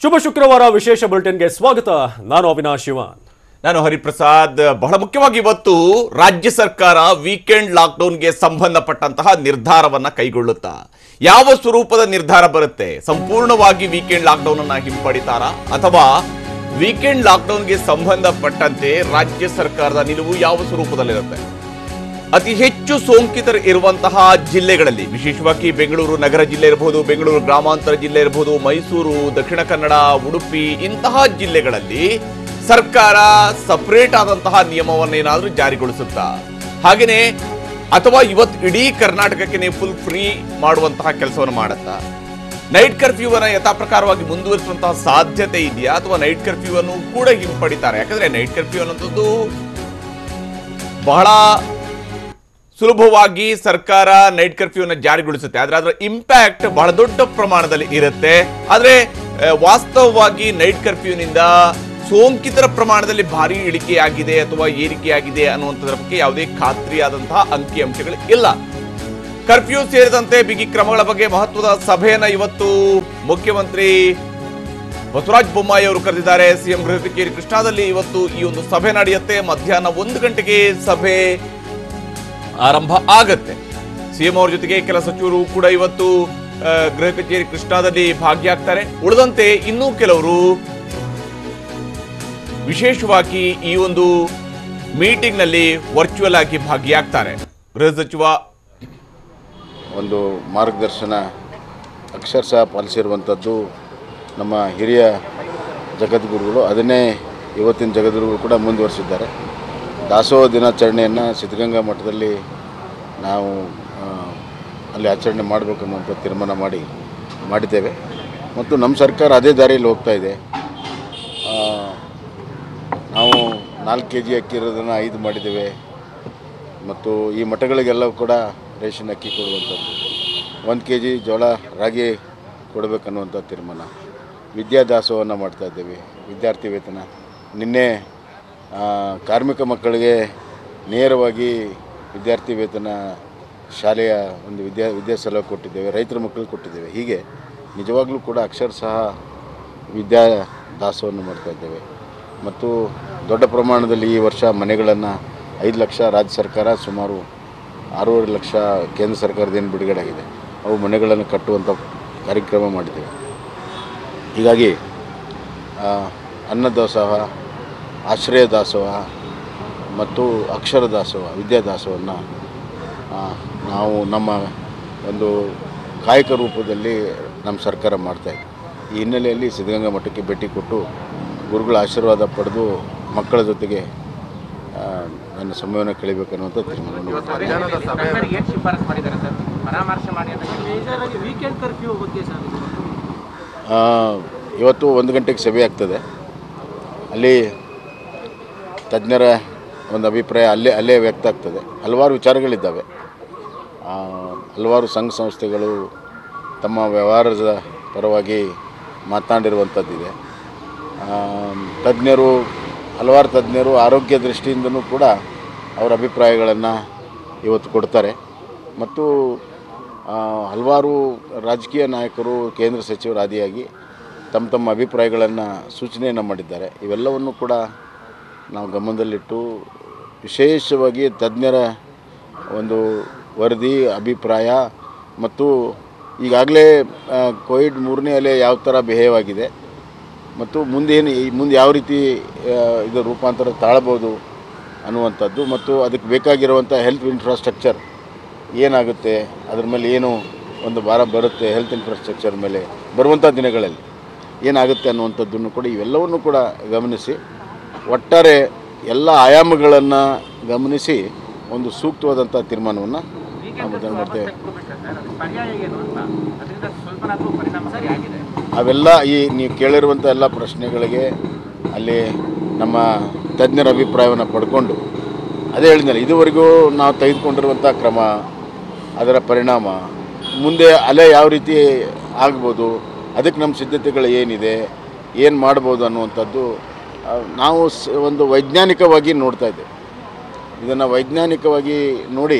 ಶುಭ ಶುಕ್ರವಾರ ವಿಶೇಷ ಬುಲೆಟಿನ್ಗೆ ಸ್ವಾಗತ. ನಾನು ಅವಿನಾಶ್ ಶಿವಾನ್. ನಾನು ಹರಿಪ್ರಸಾದ್. ಬಹಳ ಮುಖ್ಯವಾಗಿ ಇವತ್ತು ರಾಜ್ಯ ಸರ್ಕಾರ ವೀಕೆಂಡ್ ಲಾಕ್ಡೌನ್ಗೆ ಸಂಬಂಧಪಟ್ಟಂತಹ ನಿರ್ಧಾರವನ್ನ ಕೈಗೊಳ್ಳುತ್ತಾ ಯಾವ ಸ್ವರೂಪದ ನಿರ್ಧಾರ ಬರುತ್ತೆ? ಸಂಪೂರ್ಣವಾಗಿ ವೀಕೆಂಡ್ ಲಾಕ್ಡೌನ್ ಅನ್ನ ಹಿಂಪಡಿತಾರಾ ಅಥವಾ ವೀಕೆಂಡ್ ಲಾಕ್ಡೌನ್ಗೆ ಸಂಬಂಧಪಟ್ಟಂತೆ ರಾಜ್ಯ ಸರ್ಕಾರದ ನಿಲುವು ಯಾವ ಸ್ವರೂಪದಲ್ಲಿರುತ್ತೆ? ಅತಿ ಹೆಚ್ಚು ಸೋಂಕಿತರು ಇರುವಂತಹ ಜಿಲ್ಲೆಗಳಲ್ಲಿ, ವಿಶೇಷವಾಗಿ ಬೆಂಗಳೂರು ನಗರ ಜಿಲ್ಲೆ ಇರಬಹುದು, ಬೆಂಗಳೂರು ಗ್ರಾಮಾಂತರ ಜಿಲ್ಲೆ ಇರಬಹುದು, ಮೈಸೂರು, ದಕ್ಷಿಣ ಕನ್ನಡ, ಉಡುಪಿ, ಇಂತಹ ಜಿಲ್ಲೆಗಳಲ್ಲಿ ಸರ್ಕಾರ ಸಪರೇಟ್ ಆದಂತಹ ನಿಯಮವನ್ನೇನಾದ್ರೂ ಜಾರಿಗೊಳಿಸುತ್ತಾ, ಹಾಗೇನೆ ಅಥವಾ ಇವತ್ತು ಇಡೀ ಕರ್ನಾಟಕಕ್ಕೆ ಫುಲ್ ಫ್ರೀ ಮಾಡುವಂತಹ ಕೆಲಸವನ್ನು ಮಾಡುತ್ತಾ, ನೈಟ್ ಕರ್ಫ್ಯೂ ಅನ್ನು ಯಥಾ ಪ್ರಕಾರವಾಗಿ ಮುಂದುವರಿಸುವಂತಹ ಸಾಧ್ಯತೆ ಇದೆಯಾ ಅಥವಾ ನೈಟ್ ಕರ್ಫ್ಯೂ ಅನ್ನು ಕೂಡ ಹಿಂಪಡಿತಾರೆ? ಯಾಕಂದ್ರೆ ನೈಟ್ ಕರ್ಫ್ಯೂ ಅನ್ನೋದು ಬಹಳ ಸುಲಭವಾಗಿ ಸರ್ಕಾರ ನೈಟ್ ಕರ್ಫ್ಯೂನ ಜಾರಿಗೊಳಿಸುತ್ತೆ, ಆದ್ರೆ ಅದರ ಇಂಪ್ಯಾಕ್ಟ್ ಬಹಳ ದೊಡ್ಡ ಪ್ರಮಾಣದಲ್ಲಿ ಇರುತ್ತೆ. ಆದ್ರೆ ವಾಸ್ತವವಾಗಿ ನೈಟ್ ಕರ್ಫ್ಯೂನಿಂದ ಸೋಂಕಿತರ ಪ್ರಮಾಣದಲ್ಲಿ ಭಾರಿ ಇಳಿಕೆಯಾಗಿದೆ ಅಥವಾ ಏರಿಕೆಯಾಗಿದೆ ಅನ್ನುವಂಥದ್ರ ಬಗ್ಗೆ ಯಾವುದೇ ಖಾತ್ರಿಯಾದಂತಹ ಅಂಕಿಅಂಶಗಳು ಇಲ್ಲ. ಕರ್ಫ್ಯೂ ಸೇರಿದಂತೆ ಬಿಗಿ ಕ್ರಮಗಳ ಬಗ್ಗೆ ಮಹತ್ವದ ಸಭೆಯನ್ನ ಇವತ್ತು ಮುಖ್ಯಮಂತ್ರಿ ಬಸವರಾಜ ಬೊಮ್ಮಾಯಿ ಅವರು ಕರೆದಿದ್ದಾರೆ. ಸಿಎಂ ಗೃಹ ಕಚೇರಿ ಕೃಷ್ಣಾದಲ್ಲಿ ಇವತ್ತು ಈ ಒಂದು ಸಭೆ ನಡೆಯುತ್ತೆ. ಮಧ್ಯಾಹ್ನ 1 ಗಂಟೆಗೆ ಸಭೆ ಆರಂಭ ಆಗತ್ತೆ. ಸಿಎಂ ಅವ್ರ ಜೊತೆಗೆ ಕೆಲ ಸಚಿವರು ಕೂಡ ಇವತ್ತು ಗೃಹ ಕಚೇರಿ ಕೃಷ್ಣಾದಲ್ಲಿ ಭಾಗಿಯಾಗ್ತಾರೆ. ಉಳಿದಂತೆ ಇನ್ನೂ ಕೆಲವರು ವಿಶೇಷವಾಗಿ ಈ ಒಂದು ಮೀಟಿಂಗ್ ನಲ್ಲಿ ವರ್ಚುವಲ್ ಆಗಿ ಭಾಗಿಯಾಗ್ತಾರೆ. ಗೃಹ ಸಚಿವ ಒಂದು ಮಾರ್ಗದರ್ಶನ ಅಕ್ಷರಶಃ ಪಾಲಿಸಿರುವಂಥದ್ದು ನಮ್ಮ ಹಿರಿಯ ಜಗದ್ಗುರುಗಳು, ಅದನ್ನೇ ಇವತ್ತಿನ ಜಗದ್ಗುರುಗಳು ಕೂಡ ಮುಂದುವರಿಸಿದ್ದಾರೆ. ದಾಸೋಹ ದಿನಾಚರಣೆಯನ್ನು ಸಿದ್ಧಗಂಗಾ ಮಠದಲ್ಲಿ ನಾವು ಅಲ್ಲಿ ಆಚರಣೆ ಮಾಡಬೇಕನ್ನುವಂಥ ತೀರ್ಮಾನ ಮಾಡಿದ್ದೇವೆ ಮತ್ತು ನಮ್ಮ ಸರ್ಕಾರ ಅದೇ ದಾರಿಯಲ್ಲಿ ಹೋಗ್ತಾ ಇದೆ. ನಾವು 4 kg ಅಕ್ಕಿ ಇರೋದನ್ನು 5 ಮಾಡಿದ್ದೇವೆ ಮತ್ತು ಈ ಮಠಗಳಿಗೆಲ್ಲ ಕೂಡ ರೇಷನ್ ಅಕ್ಕಿ ಕೊಡುವಂಥದ್ದು, 1 kg ಜೋಳ ರಾಗಿ ಕೊಡಬೇಕನ್ನುವಂಥ ತೀರ್ಮಾನ. ವಿದ್ಯಾದಾಸೋಹವನ್ನು ಮಾಡ್ತಾಯಿದ್ದೇವೆ. ವಿದ್ಯಾರ್ಥಿ ವೇತನ ನಿನ್ನೆ ಕಾರ್ಮಿಕ ಮಕ್ಕಳಿಗೆ ನೇರವಾಗಿ ವಿದ್ಯಾರ್ಥಿ ವೇತನ ಶಾಲೆಯ ಒಂದು ವಿದ್ಯಾಸಲ ಕೊಟ್ಟಿದ್ದೇವೆ, ರೈತರ ಮಕ್ಕಳಿಗೆ ಕೊಟ್ಟಿದ್ದೇವೆ. ಹೀಗೆ ನಿಜವಾಗ್ಲೂ ಕೂಡ ಅಕ್ಷರಶಃ ವಿದ್ಯಾದಾಸವನ್ನು ಮಾಡ್ತಾಯಿದ್ದೇವೆ ಮತ್ತು ದೊಡ್ಡ ಪ್ರಮಾಣದಲ್ಲಿ ಈ ವರ್ಷ ಮನೆಗಳನ್ನು 5 ಲಕ್ಷ ರಾಜ್ಯ ಸರ್ಕಾರ, ಸುಮಾರು 6.5 ಲಕ್ಷ ಕೇಂದ್ರ ಸರ್ಕಾರದೇನು ಬಿಡುಗಡೆ ಆಗಿದೆ, ಅವು ಮನೆಗಳನ್ನು ಕಟ್ಟುವಂಥ ಕಾರ್ಯಕ್ರಮ ಮಾಡಿದ್ದೇವೆ. ಹೀಗಾಗಿ ಅನ್ನದಾಸೋಹ, ಆಶ್ರಯ ದಾಸೋಹ ಮತ್ತು ಅಕ್ಷರ ದಾಸೋಹ, ವಿದ್ಯಾದಾಸೋಹವನ್ನು ನಾವು ನಮ್ಮ ಒಂದು ಕಾಯಕ ರೂಪದಲ್ಲಿ ನಮ್ಮ ಸರ್ಕಾರ ಮಾಡ್ತಾಯಿದೆ. ಈ ಹಿನ್ನೆಲೆಯಲ್ಲಿ ಸಿದ್ಧಗಂಗಾ ಮಠಕ್ಕೆ ಭೇಟಿ ಕೊಟ್ಟು ಗುರುಗಳ ಆಶೀರ್ವಾದ ಪಡೆದು ಮಕ್ಕಳ ಜೊತೆಗೆ ನನ್ನ ಸಮಯವನ್ನು ಕಳಿಬೇಕನ್ನುವಂಥ ತೀರ್ಮಾನವನ್ನು ಇವತ್ತು 1 ಗಂಟೆಗೆ ಸಭೆ ಆಗ್ತದೆ. ಅಲ್ಲಿ ತಜ್ಞರ ಒಂದು ಅಭಿಪ್ರಾಯ ಅಲ್ಲೇ ವ್ಯಕ್ತ ಆಗ್ತದೆ. ಹಲವಾರು ವಿಚಾರಗಳಿದ್ದಾವೆ. ಹಲವಾರು ಸಂಘ ಸಂಸ್ಥೆಗಳು ತಮ್ಮ ವ್ಯವಹಾರದ ಪರವಾಗಿ ಮಾತನಾಡಿರುವಂಥದ್ದಿದೆ. ಹಲವಾರು ತಜ್ಞರು ಆರೋಗ್ಯ ದೃಷ್ಟಿಯಿಂದನೂ ಕೂಡ ಅವರ ಅಭಿಪ್ರಾಯಗಳನ್ನು ಇವತ್ತು ಕೊಡ್ತಾರೆ ಮತ್ತು ಹಲವಾರು ರಾಜಕೀಯ ನಾಯಕರು, ಕೇಂದ್ರ ಸಚಿವರು ಆದಿಯಾಗಿ ತಮ್ಮ ಅಭಿಪ್ರಾಯಗಳನ್ನು ಸೂಚನೆಯನ್ನು ಮಾಡಿದ್ದಾರೆ. ಇವೆಲ್ಲವನ್ನು ಕೂಡ ನಾವು ಗಮನದಲ್ಲಿಟ್ಟು ವಿಶೇಷವಾಗಿ ತಜ್ಞರ ಒಂದು ವರದಿ, ಅಭಿಪ್ರಾಯ ಮತ್ತು ಈಗಾಗಲೇ ಕೋವಿಡ್ 3ನೇ ಅಲೆ ಯಾವ ಥರ ಬಿಹೇವ್ ಆಗಿದೆ ಮತ್ತು ಮುಂದೆ ಯಾವ ರೀತಿ ಇದು ರೂಪಾಂತರ ತಾಳಬಹುದು ಅನ್ನುವಂಥದ್ದು ಮತ್ತು ಅದಕ್ಕೆ ಬೇಕಾಗಿರುವಂಥ ಹೆಲ್ತ್ ಇನ್ಫ್ರಾಸ್ಟ್ರಕ್ಚರ್ ಏನಾಗುತ್ತೆ, ಅದ್ರ ಮೇಲೆ ಏನು ಒಂದು ಭಾರ ಬರುತ್ತೆ, ಹೆಲ್ತ್ ಇನ್ಫ್ರಾಸ್ಟ್ರಕ್ಚರ್ ಮೇಲೆ ಬರುವಂಥ ದಿನಗಳಲ್ಲಿ ಏನಾಗುತ್ತೆ ಅನ್ನುವಂಥದ್ದನ್ನು ಕೂಡ ಇವೆಲ್ಲವನ್ನು ಕೂಡ ಗಮನಿಸಿ ಒಟ್ಟಾರೆ ಎಲ್ಲ ಆಯಾಮಗಳನ್ನು ಗಮನಿಸಿ ಒಂದು ಸೂಕ್ತವಾದಂಥ ತೀರ್ಮಾನವನ್ನು ನಾವು ಮಾಡ್ತೇವೆ. ಅವೆಲ್ಲ ನೀವು ಕೇಳಿರುವಂಥ ಎಲ್ಲ ಪ್ರಶ್ನೆಗಳಿಗೆ ಅಲ್ಲಿ ನಮ್ಮ ತಜ್ಞರ ಅಭಿಪ್ರಾಯವನ್ನು ಪಡ್ಕೊಂಡು ಅದೇ ಹೇಳಿದ್ನಲ್ಲ, ಇದುವರೆಗೂ ನಾವು ತೆಗೆದುಕೊಂಡಿರುವಂಥ ಕ್ರಮ, ಅದರ ಪರಿಣಾಮ, ಮುಂದೆ ಅಲೆ ಯಾವ ರೀತಿ ಆಗ್ಬೋದು, ಅದಕ್ಕೆ ನಮ್ಮ ಸಿದ್ಧತೆಗಳು ಏನಿದೆ, ಏನು ಮಾಡ್ಬೋದು ಅನ್ನುವಂಥದ್ದು ನಾವು ಒಂದು ವೈಜ್ಞಾನಿಕವಾಗಿ ನೋಡ್ತಾ ಇದ್ದೇವೆ. ಇದನ್ನು ವೈಜ್ಞಾನಿಕವಾಗಿ ನೋಡಿ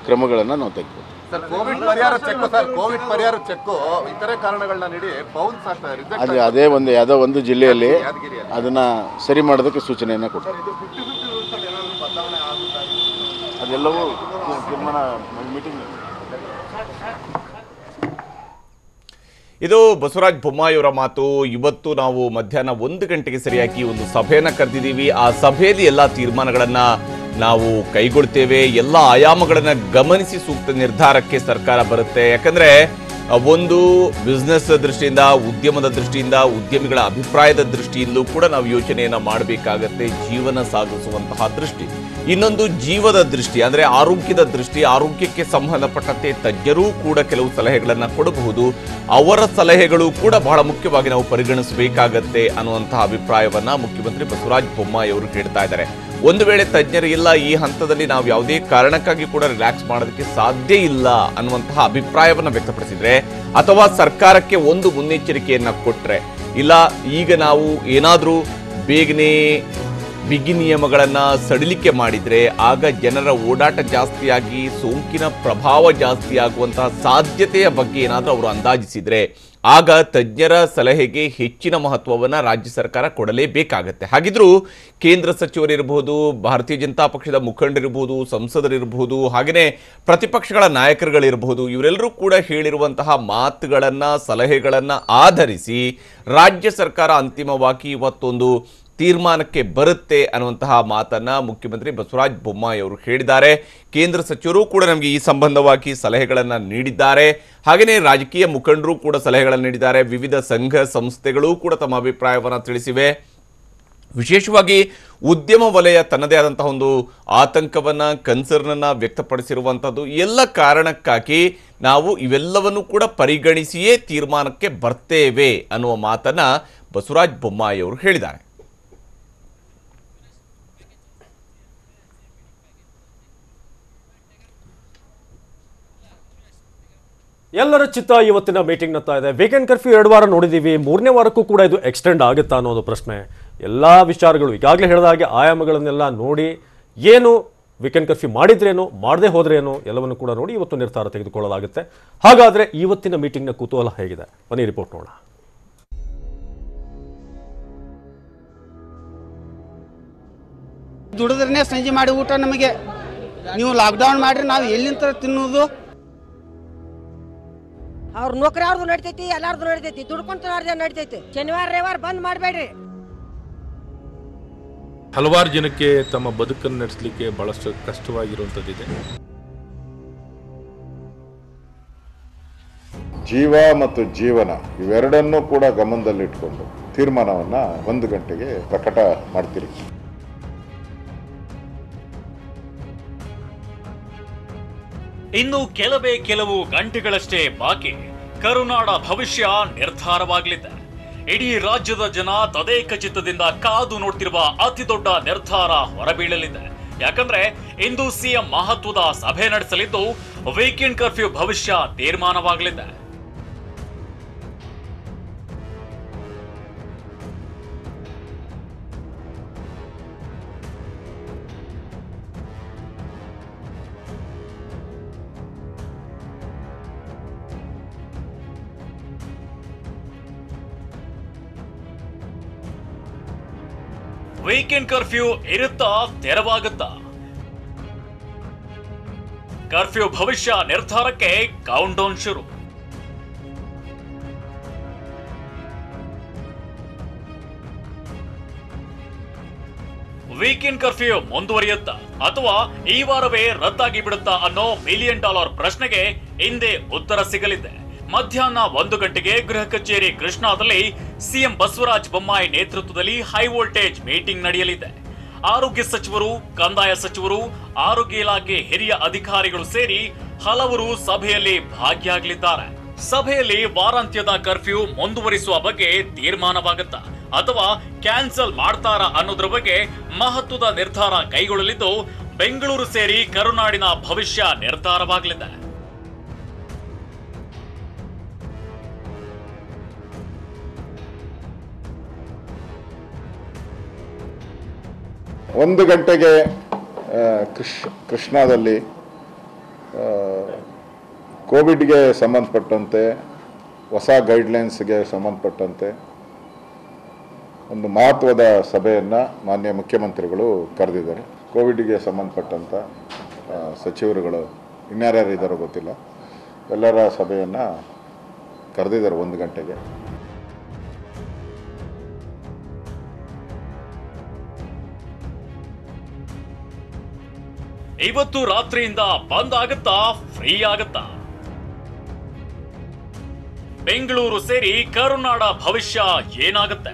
ಕ್ರಮಗಳನ್ನು ನಾವು ತೆಗೆದುಕೊಳ್ತೀವಿ. ಸರ್ ಕೋವಿಡ್ ಪರಿಹಾರ ಚೆಕ್ ಇತರೆ ಕಾರಣಗಳನ್ನ ನೀಡಿ ಬೌನ್ಸ್ ಆಗ್ತಾ ಇದೆ. ಅದೇ ಒಂದು ಯಾವುದೋ ಒಂದು ಜಿಲ್ಲೆಯಲ್ಲಿ ಅದನ್ನು ಸರಿ ಮಾಡೋದಕ್ಕೆ ಸೂಚನೆಯನ್ನು ಕೊಡ್ತಾರೆ. ಅದೆಲ್ಲವೂ ತೀರ್ಮಾನ ಮೀಟಿಂಗ್. ಇದು ಬಸವರಾಜ ಬೊಮ್ಮಾಯಿಯವರ ಮಾತು. ಇವತ್ತು ನಾವು ಮಧ್ಯಾಹ್ನ 1 ಗಂಟೆಗೆ ಸರಿಯಾಗಿ ಒಂದು ಸಭೆಯನ್ನು ಕರೆದಿದ್ದೀವಿ. ಆ ಸಭೆಯಲ್ಲಿ ಎಲ್ಲ ತೀರ್ಮಾನಗಳನ್ನು ನಾವು ಕೈಗೊಳ್ತೇವೆ. ಎಲ್ಲ ಆಯಾಮಗಳನ್ನು ಗಮನಿಸಿ ಸೂಕ್ತ ನಿರ್ಧಾರಕ್ಕೆ ಸರ್ಕಾರ ಬರುತ್ತೆ. ಯಾಕಂದರೆ ಒಂದು ಬಿಸ್ನೆಸ್ ದೃಷ್ಟಿಯಿಂದ, ಉದ್ಯಮದ ದೃಷ್ಟಿಯಿಂದ, ಉದ್ಯಮಿಗಳ ಅಭಿಪ್ರಾಯದ ದೃಷ್ಟಿಯಿಂದಲೂ ಕೂಡ ನಾವು ಯೋಚನೆಯನ್ನು ಮಾಡಬೇಕಾಗತ್ತೆ, ಜೀವನ ಸಾಗಿಸುವಂತಹ ದೃಷ್ಟಿ. ಇನ್ನೊಂದು ಜೀವದ ದೃಷ್ಟಿ ಅಂದರೆ ಆರೋಗ್ಯದ ದೃಷ್ಟಿ. ಆರೋಗ್ಯಕ್ಕೆ ಸಂಬಂಧಪಟ್ಟಂತೆ ತಜ್ಞರೂ ಕೂಡ ಕೆಲವು ಸಲಹೆಗಳನ್ನು ಕೊಡಬಹುದು. ಅವರ ಸಲಹೆಗಳು ಕೂಡ ಬಹಳ ಮುಖ್ಯವಾಗಿ ನಾವು ಪರಿಗಣಿಸಬೇಕಾಗತ್ತೆ ಅನ್ನುವಂತಹ ಅಭಿಪ್ರಾಯವನ್ನ ಮುಖ್ಯಮಂತ್ರಿ ಬಸವರಾಜ ಬೊಮ್ಮಾಯಿ ಅವರು ಹೇಳ್ತಾ ಇದ್ದಾರೆ. ಒಂದು ವೇಳೆ ತಜ್ಞರು ಇಲ್ಲ, ಈ ಹಂತದಲ್ಲಿ ನಾವು ಯಾವುದೇ ಕಾರಣಕ್ಕಾಗಿ ಕೂಡ ರಿಲ್ಯಾಕ್ಸ್ ಮಾಡೋದಕ್ಕೆ ಸಾಧ್ಯ ಇಲ್ಲ ಅನ್ನುವಂತಹ ಅಭಿಪ್ರಾಯವನ್ನು ವ್ಯಕ್ತಪಡಿಸಿದ್ರೆ, ಅಥವಾ ಸರ್ಕಾರಕ್ಕೆ ಒಂದು ಮುನ್ನೆಚ್ಚರಿಕೆಯನ್ನ ಕೊಟ್ರೆ, ಇಲ್ಲ ಈಗ ನಾವು ಏನಾದರೂ ಬೇಗನೆ ಬಿಗಿ ನಿಯಮಗಳನ್ನು ಸಡಿಲಿಕೆ ಮಾಡಿದರೆ ಆಗ ಜನರ ಓಡಾಟ ಜಾಸ್ತಿಯಾಗಿ ಸೋಂಕಿನ ಪ್ರಭಾವ ಜಾಸ್ತಿ ಆಗುವಂತಹ ಸಾಧ್ಯತೆಯ ಬಗ್ಗೆ ಏನಾದರೂ ಅವರು ಅಂದಾಜಿಸಿದರೆ ಆಗ ತಜ್ಞರ ಸಲಹೆಗೆ ಹೆಚ್ಚಿನ ಮಹತ್ವವನ್ನು ರಾಜ್ಯ ಸರ್ಕಾರ ಕೊಡಲೇಬೇಕಾಗತ್ತೆ. ಹಾಗಿದ್ರೂ ಕೇಂದ್ರ ಸಚಿವರಿರಬಹುದು, ಭಾರತೀಯ ಜನತಾ ಪಕ್ಷದ ಮುಖಂಡರಿರಬಹುದು, ಸಂಸದರಿರಬಹುದು, ಹಾಗೆಯೇ ಪ್ರತಿಪಕ್ಷಗಳ ನಾಯಕರುಗಳಿರಬಹುದು, ಇವರೆಲ್ಲರೂ ಕೂಡ ಹೇಳಿರುವಂತಹ ಮಾತುಗಳನ್ನು, ಸಲಹೆಗಳನ್ನು ಆಧರಿಸಿ ರಾಜ್ಯ ಸರ್ಕಾರ ಅಂತಿಮವಾಗಿ ಇವತ್ತೊಂದು ತೀರ್ಮಾನಕ್ಕೆ ಬರುತ್ತೆ ಅನ್ನುವಂತಹ ಮಾತನ್ನ ಮುಖ್ಯಮಂತ್ರಿ ಬಸವರಾಜ ಬೊಮ್ಮಾಯಿ ಅವರು ಹೇಳಿದ್ದಾರೆ. ಕೇಂದ್ರ ಸಚಿವರು ಕೂಡ ನಮಗೆ ಈ ಸಂಬಂಧವಾಗಿ ಸಲಹೆಗಳನ್ನು ನೀಡಿದ್ದಾರೆ. ಹಾಗೆಯೇ ರಾಜಕೀಯ ಮುಖಂಡರು ಕೂಡ ಸಲಹೆಗಳನ್ನು ನೀಡಿದ್ದಾರೆ. ವಿವಿಧ ಸಂಘ ಸಂಸ್ಥೆಗಳು ಕೂಡ ತಮ್ಮ ಅಭಿಪ್ರಾಯವನ್ನು ತಿಳಿಸಿವೆ. ವಿಶೇಷವಾಗಿ ಉದ್ಯಮ ವಲಯ ತನ್ನದೇ ಆದಂತಹ ಒಂದು ಆತಂಕವನ್ನು, ಕನ್ಸರ್ನನ್ನು ವ್ಯಕ್ತಪಡಿಸಿರುವಂಥದ್ದು. ಎಲ್ಲ ಕಾರಣಕ್ಕಾಗಿ ನಾವು ಇವೆಲ್ಲವನ್ನು ಕೂಡ ಪರಿಗಣಿಸಿಯೇ ತೀರ್ಮಾನಕ್ಕೆ ಬರ್ತೇವೆ ಅನ್ನುವ ಮಾತನ್ನ ಬಸವರಾಜ ಬೊಮ್ಮಾಯಿ ಅವರು ಹೇಳಿದ್ದಾರೆ. ಎಲ್ಲರ ಚಿತ್ತ ಇವತ್ತಿನ ಮೀಟಿಂಗ್ನತ್ತ ಇದೆ. ವೀಕೆಂಡ್ ಕರ್ಫ್ಯೂ 2 ವಾರ ನೋಡಿದ್ದೀವಿ, 3ನೇ ವಾರಕ್ಕೂ ಕೂಡ ಇದು ಎಕ್ಸ್ಟೆಂಡ್ ಆಗುತ್ತಾ ಅನ್ನೋದು ಪ್ರಶ್ನೆ. ಎಲ್ಲ ವಿಚಾರಗಳು ಈಗಾಗಲೇ ಹೇಳಿದ ಹಾಗೆ ಆಯಾಮಗಳನ್ನೆಲ್ಲ ನೋಡಿ, ಏನು ವೀಕೆಂಡ್ ಕರ್ಫ್ಯೂ ಮಾಡಿದ್ರೇನು, ಮಾಡದೆ ಹೋದ್ರೇನು, ಎಲ್ಲವನ್ನು ಕೂಡ ನೋಡಿ ಇವತ್ತು ನಿರ್ಧಾರ ತೆಗೆದುಕೊಳ್ಳಲಾಗುತ್ತೆ. ಹಾಗಾದರೆ ಇವತ್ತಿನ ಮೀಟಿಂಗ್ನ ಕುತೂಹಲ ಹೇಗಿದೆ, ಬನ್ನಿ ರಿಪೋರ್ಟ್ ನೋಡೋಣ. ದುಡಿದ್ರೆ ಸಂಜೆ ಮಾಡಿ ಊಟ ನಮಗೆ, ನೀವು ಲಾಕ್ಡೌನ್ ಮಾಡ್ರಿ ನಾವು ಎಲ್ಲಿಂದ ತಿನ್ನೋದು? ಅವ್ರ ನೌಕರಿ ಅವ್ರದ್ದು ನಡಿತೈತಿ, ಎಲ್ಲಾರ್ದು ನಡಿತೈತಿ, ದುಡ್ಕೊಂತ ನಡಿತೈತಿ. ಶನಿವಾರ ರವಿವಾರ ಬಂದ್ ಮಾಡಬೇಡ್ರಿ. ಹಲವಾರು ಜನಕ್ಕೆ ತಮ್ಮ ಬದುಕನ್ನು ನಡೆಸಲಿಕ್ಕೆ ಬಹಳಷ್ಟು ಕಷ್ಟವಾಗಿರುವಂಥದ್ದಿದೆ. ಜೀವ ಮತ್ತು ಜೀವನ ಇವೆರಡನ್ನೂ ಕೂಡ ಗಮನದಲ್ಲಿಟ್ಕೊಂಡು ತೀರ್ಮಾನವನ್ನ 1 ಗಂಟೆಗೆ ಪ್ರಕಟ ಮಾಡ್ತೀರಿ. ಇನ್ನು ಕೆಲವು ಗಂಟೆಗಳಷ್ಟೇ ಬಾಕಿ ಕರುನಾಡ ಭವಿಷ್ಯ ನಿರ್ಧಾರವಾಗಲಿದೆ. ಇಡೀ ರಾಜ್ಯದ ಜನ ತದೇಕ ಚಿತ್ತದಿಂದ ಕಾದು ನೋಡ್ತಿರುವ ಅತಿ ದೊಡ್ಡ ನಿರ್ಧಾರ ಹೊರಬೀಳಲಿದೆ. ಯಾಕಂದ್ರೆ ಇಂದು ಸಿಎಂ ಮಹತ್ವದ ಸಭೆ ನಡೆಸಲಿದ್ದು ವೀಕೆಂಡ್ ಕರ್ಫ್ಯೂ ಭವಿಷ್ಯ ತೀರ್ಮಾನವಾಗಲಿದೆ. ವೀಕೆಂಡ್ ಕರ್ಫ್ಯೂ ಇರುತ್ತಾ, ತೆರವಾಗುತ್ತಾ? ಕರ್ಫ್ಯೂ ಭವಿಷ್ಯ ನಿರ್ಧಾರಕ್ಕೆ ಕೌಂಟ್ ಡೌನ್ ಶುರು. ವೀಕೆಂಡ್ ಕರ್ಫ್ಯೂ ಮುಂದುವರಿಯುತ್ತಾ ಅಥವಾ ಈ ವಾರವೇ ರದ್ದಾಗಿ ಬಿಡುತ್ತಾ ಅನ್ನೋ $1 ಮಿಲಿಯನ್ ಪ್ರಶ್ನೆಗೆ ಇಂದೇ ಉತ್ತರ ಸಿಗಲಿದೆ. ಮಧ್ಯಾಹ್ನ 1 ಗಂಟೆಗೆ ಗೃಹ ಕಚೇರಿ ಕೃಷ್ಣಾದಲ್ಲಿ ಸಿಎಂ ಬಸವರಾಜ ಬೊಮ್ಮಾಯಿ ನೇತೃತ್ವದಲ್ಲಿ ಹೈ ವೋಲ್ಟೇಜ್ ಮೀಟಿಂಗ್ ನಡೆಯಲಿದೆ. ಆರೋಗ್ಯ ಸಚಿವರು, ಕಂದಾಯ ಸಚಿವರು, ಆರೋಗ್ಯ ಇಲಾಖೆ ಹಿರಿಯ ಅಧಿಕಾರಿಗಳು ಸೇರಿ ಹಲವರು ಸಭೆಯಲ್ಲಿ ಭಾಗಿಯಾಗಲಿದ್ದಾರೆ. ಸಭೆಯಲ್ಲಿ ವಾರಾಂತ್ಯದ ಕರ್ಫ್ಯೂ ಮುಂದುವರಿಸುವ ಬಗ್ಗೆ ತೀರ್ಮಾನವಾಗುತ್ತಾ ಅಥವಾ ಕ್ಯಾನ್ಸಲ್ ಮಾಡ್ತಾರಾ ಅನ್ನೋದ್ರ ಬಗ್ಗೆ ಮಹತ್ವದ ನಿರ್ಧಾರ ಕೈಗೊಳ್ಳಲಿದ್ದು ಬೆಂಗಳೂರು ಸೇರಿ ಕರುನಾಡಿನ ಭವಿಷ್ಯ ನಿರ್ಧಾರವಾಗಲಿದೆ. ಒಂದು ಗಂಟೆಗೆ ಕೃಷ್ಣಾದಲ್ಲಿ ಕೋವಿಡ್ಗೆ ಸಂಬಂಧಪಟ್ಟಂತೆ ಹೊಸ ಗೈಡ್ಲೈನ್ಸ್ಗೆ ಸಂಬಂಧಪಟ್ಟಂತೆ ಒಂದು ಮಹತ್ವದ ಸಭೆಯನ್ನು ಮಾನ್ಯ ಮುಖ್ಯಮಂತ್ರಿಗಳು ಕರೆದಿದ್ದಾರೆ. ಕೋವಿಡ್ಗೆ ಸಂಬಂಧಪಟ್ಟಂಥ ಸಚಿವರುಗಳು ಇನ್ಯಾರ್ಯಾರು ಇದ್ದಾರೋ ಗೊತ್ತಿಲ್ಲ, ಎಲ್ಲರ ಸಭೆಯನ್ನು ಕರೆದಿದ್ದಾರೆ 1 ಗಂಟೆಗೆ. ಇವತ್ತು ರಾತ್ರಿಯಿಂದ ಬಂದ್ ಆಗುತ್ತಾ, ಫ್ರೀ ಆಗುತ್ತಾ? ಬೆಂಗಳೂರು ಸೇರಿ ಕರುನಾಡ ಭವಿಷ್ಯ ಏನಾಗುತ್ತೆ?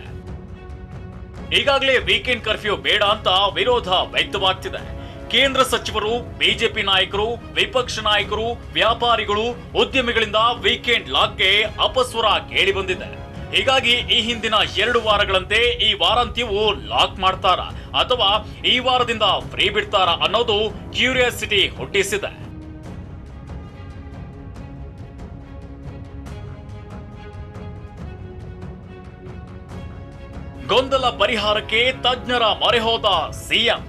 ಈಗಾಗಲೇ ವೀಕೆಂಡ್ ಕರ್ಫ್ಯೂ ಬೇಡ ಅಂತ ವಿರೋಧ ವ್ಯಕ್ತವಾಗ್ತಿದೆ. ಕೇಂದ್ರ ಸಚಿವರು, ಬಿಜೆಪಿ ನಾಯಕರು, ವಿಪಕ್ಷ ನಾಯಕರು, ವ್ಯಾಪಾರಿಗಳು, ಉದ್ಯಮಿಗಳಿಂದ ವೀಕೆಂಡ್ ಲಾಕ್ಗೆ ಅಪಸ್ವರ ಕೇಳಿ ಬಂದಿದೆ. ಹೀಗಾಗಿ ಈ ಹಿಂದಿನ 2 ವಾರಗಳಂತೆ ಈ ವಾರಾಂತ್ಯವೂ ಲಾಕ್ ಮಾಡ್ತಾರ ಅಥವಾ ಈ ವಾರದಿಂದ ಫ್ರೀ ಬಿಡ್ತಾರ ಅನ್ನೋದು ಕ್ಯೂರಿಯಾಸಿಟಿ ಹುಟ್ಟಿಸಿದೆ. ಗೊಂದಲ ಪರಿಹಾರಕ್ಕೆ ತಜ್ಞರ ಮೊರೆ ಹೋದ ಸಿಎಂ.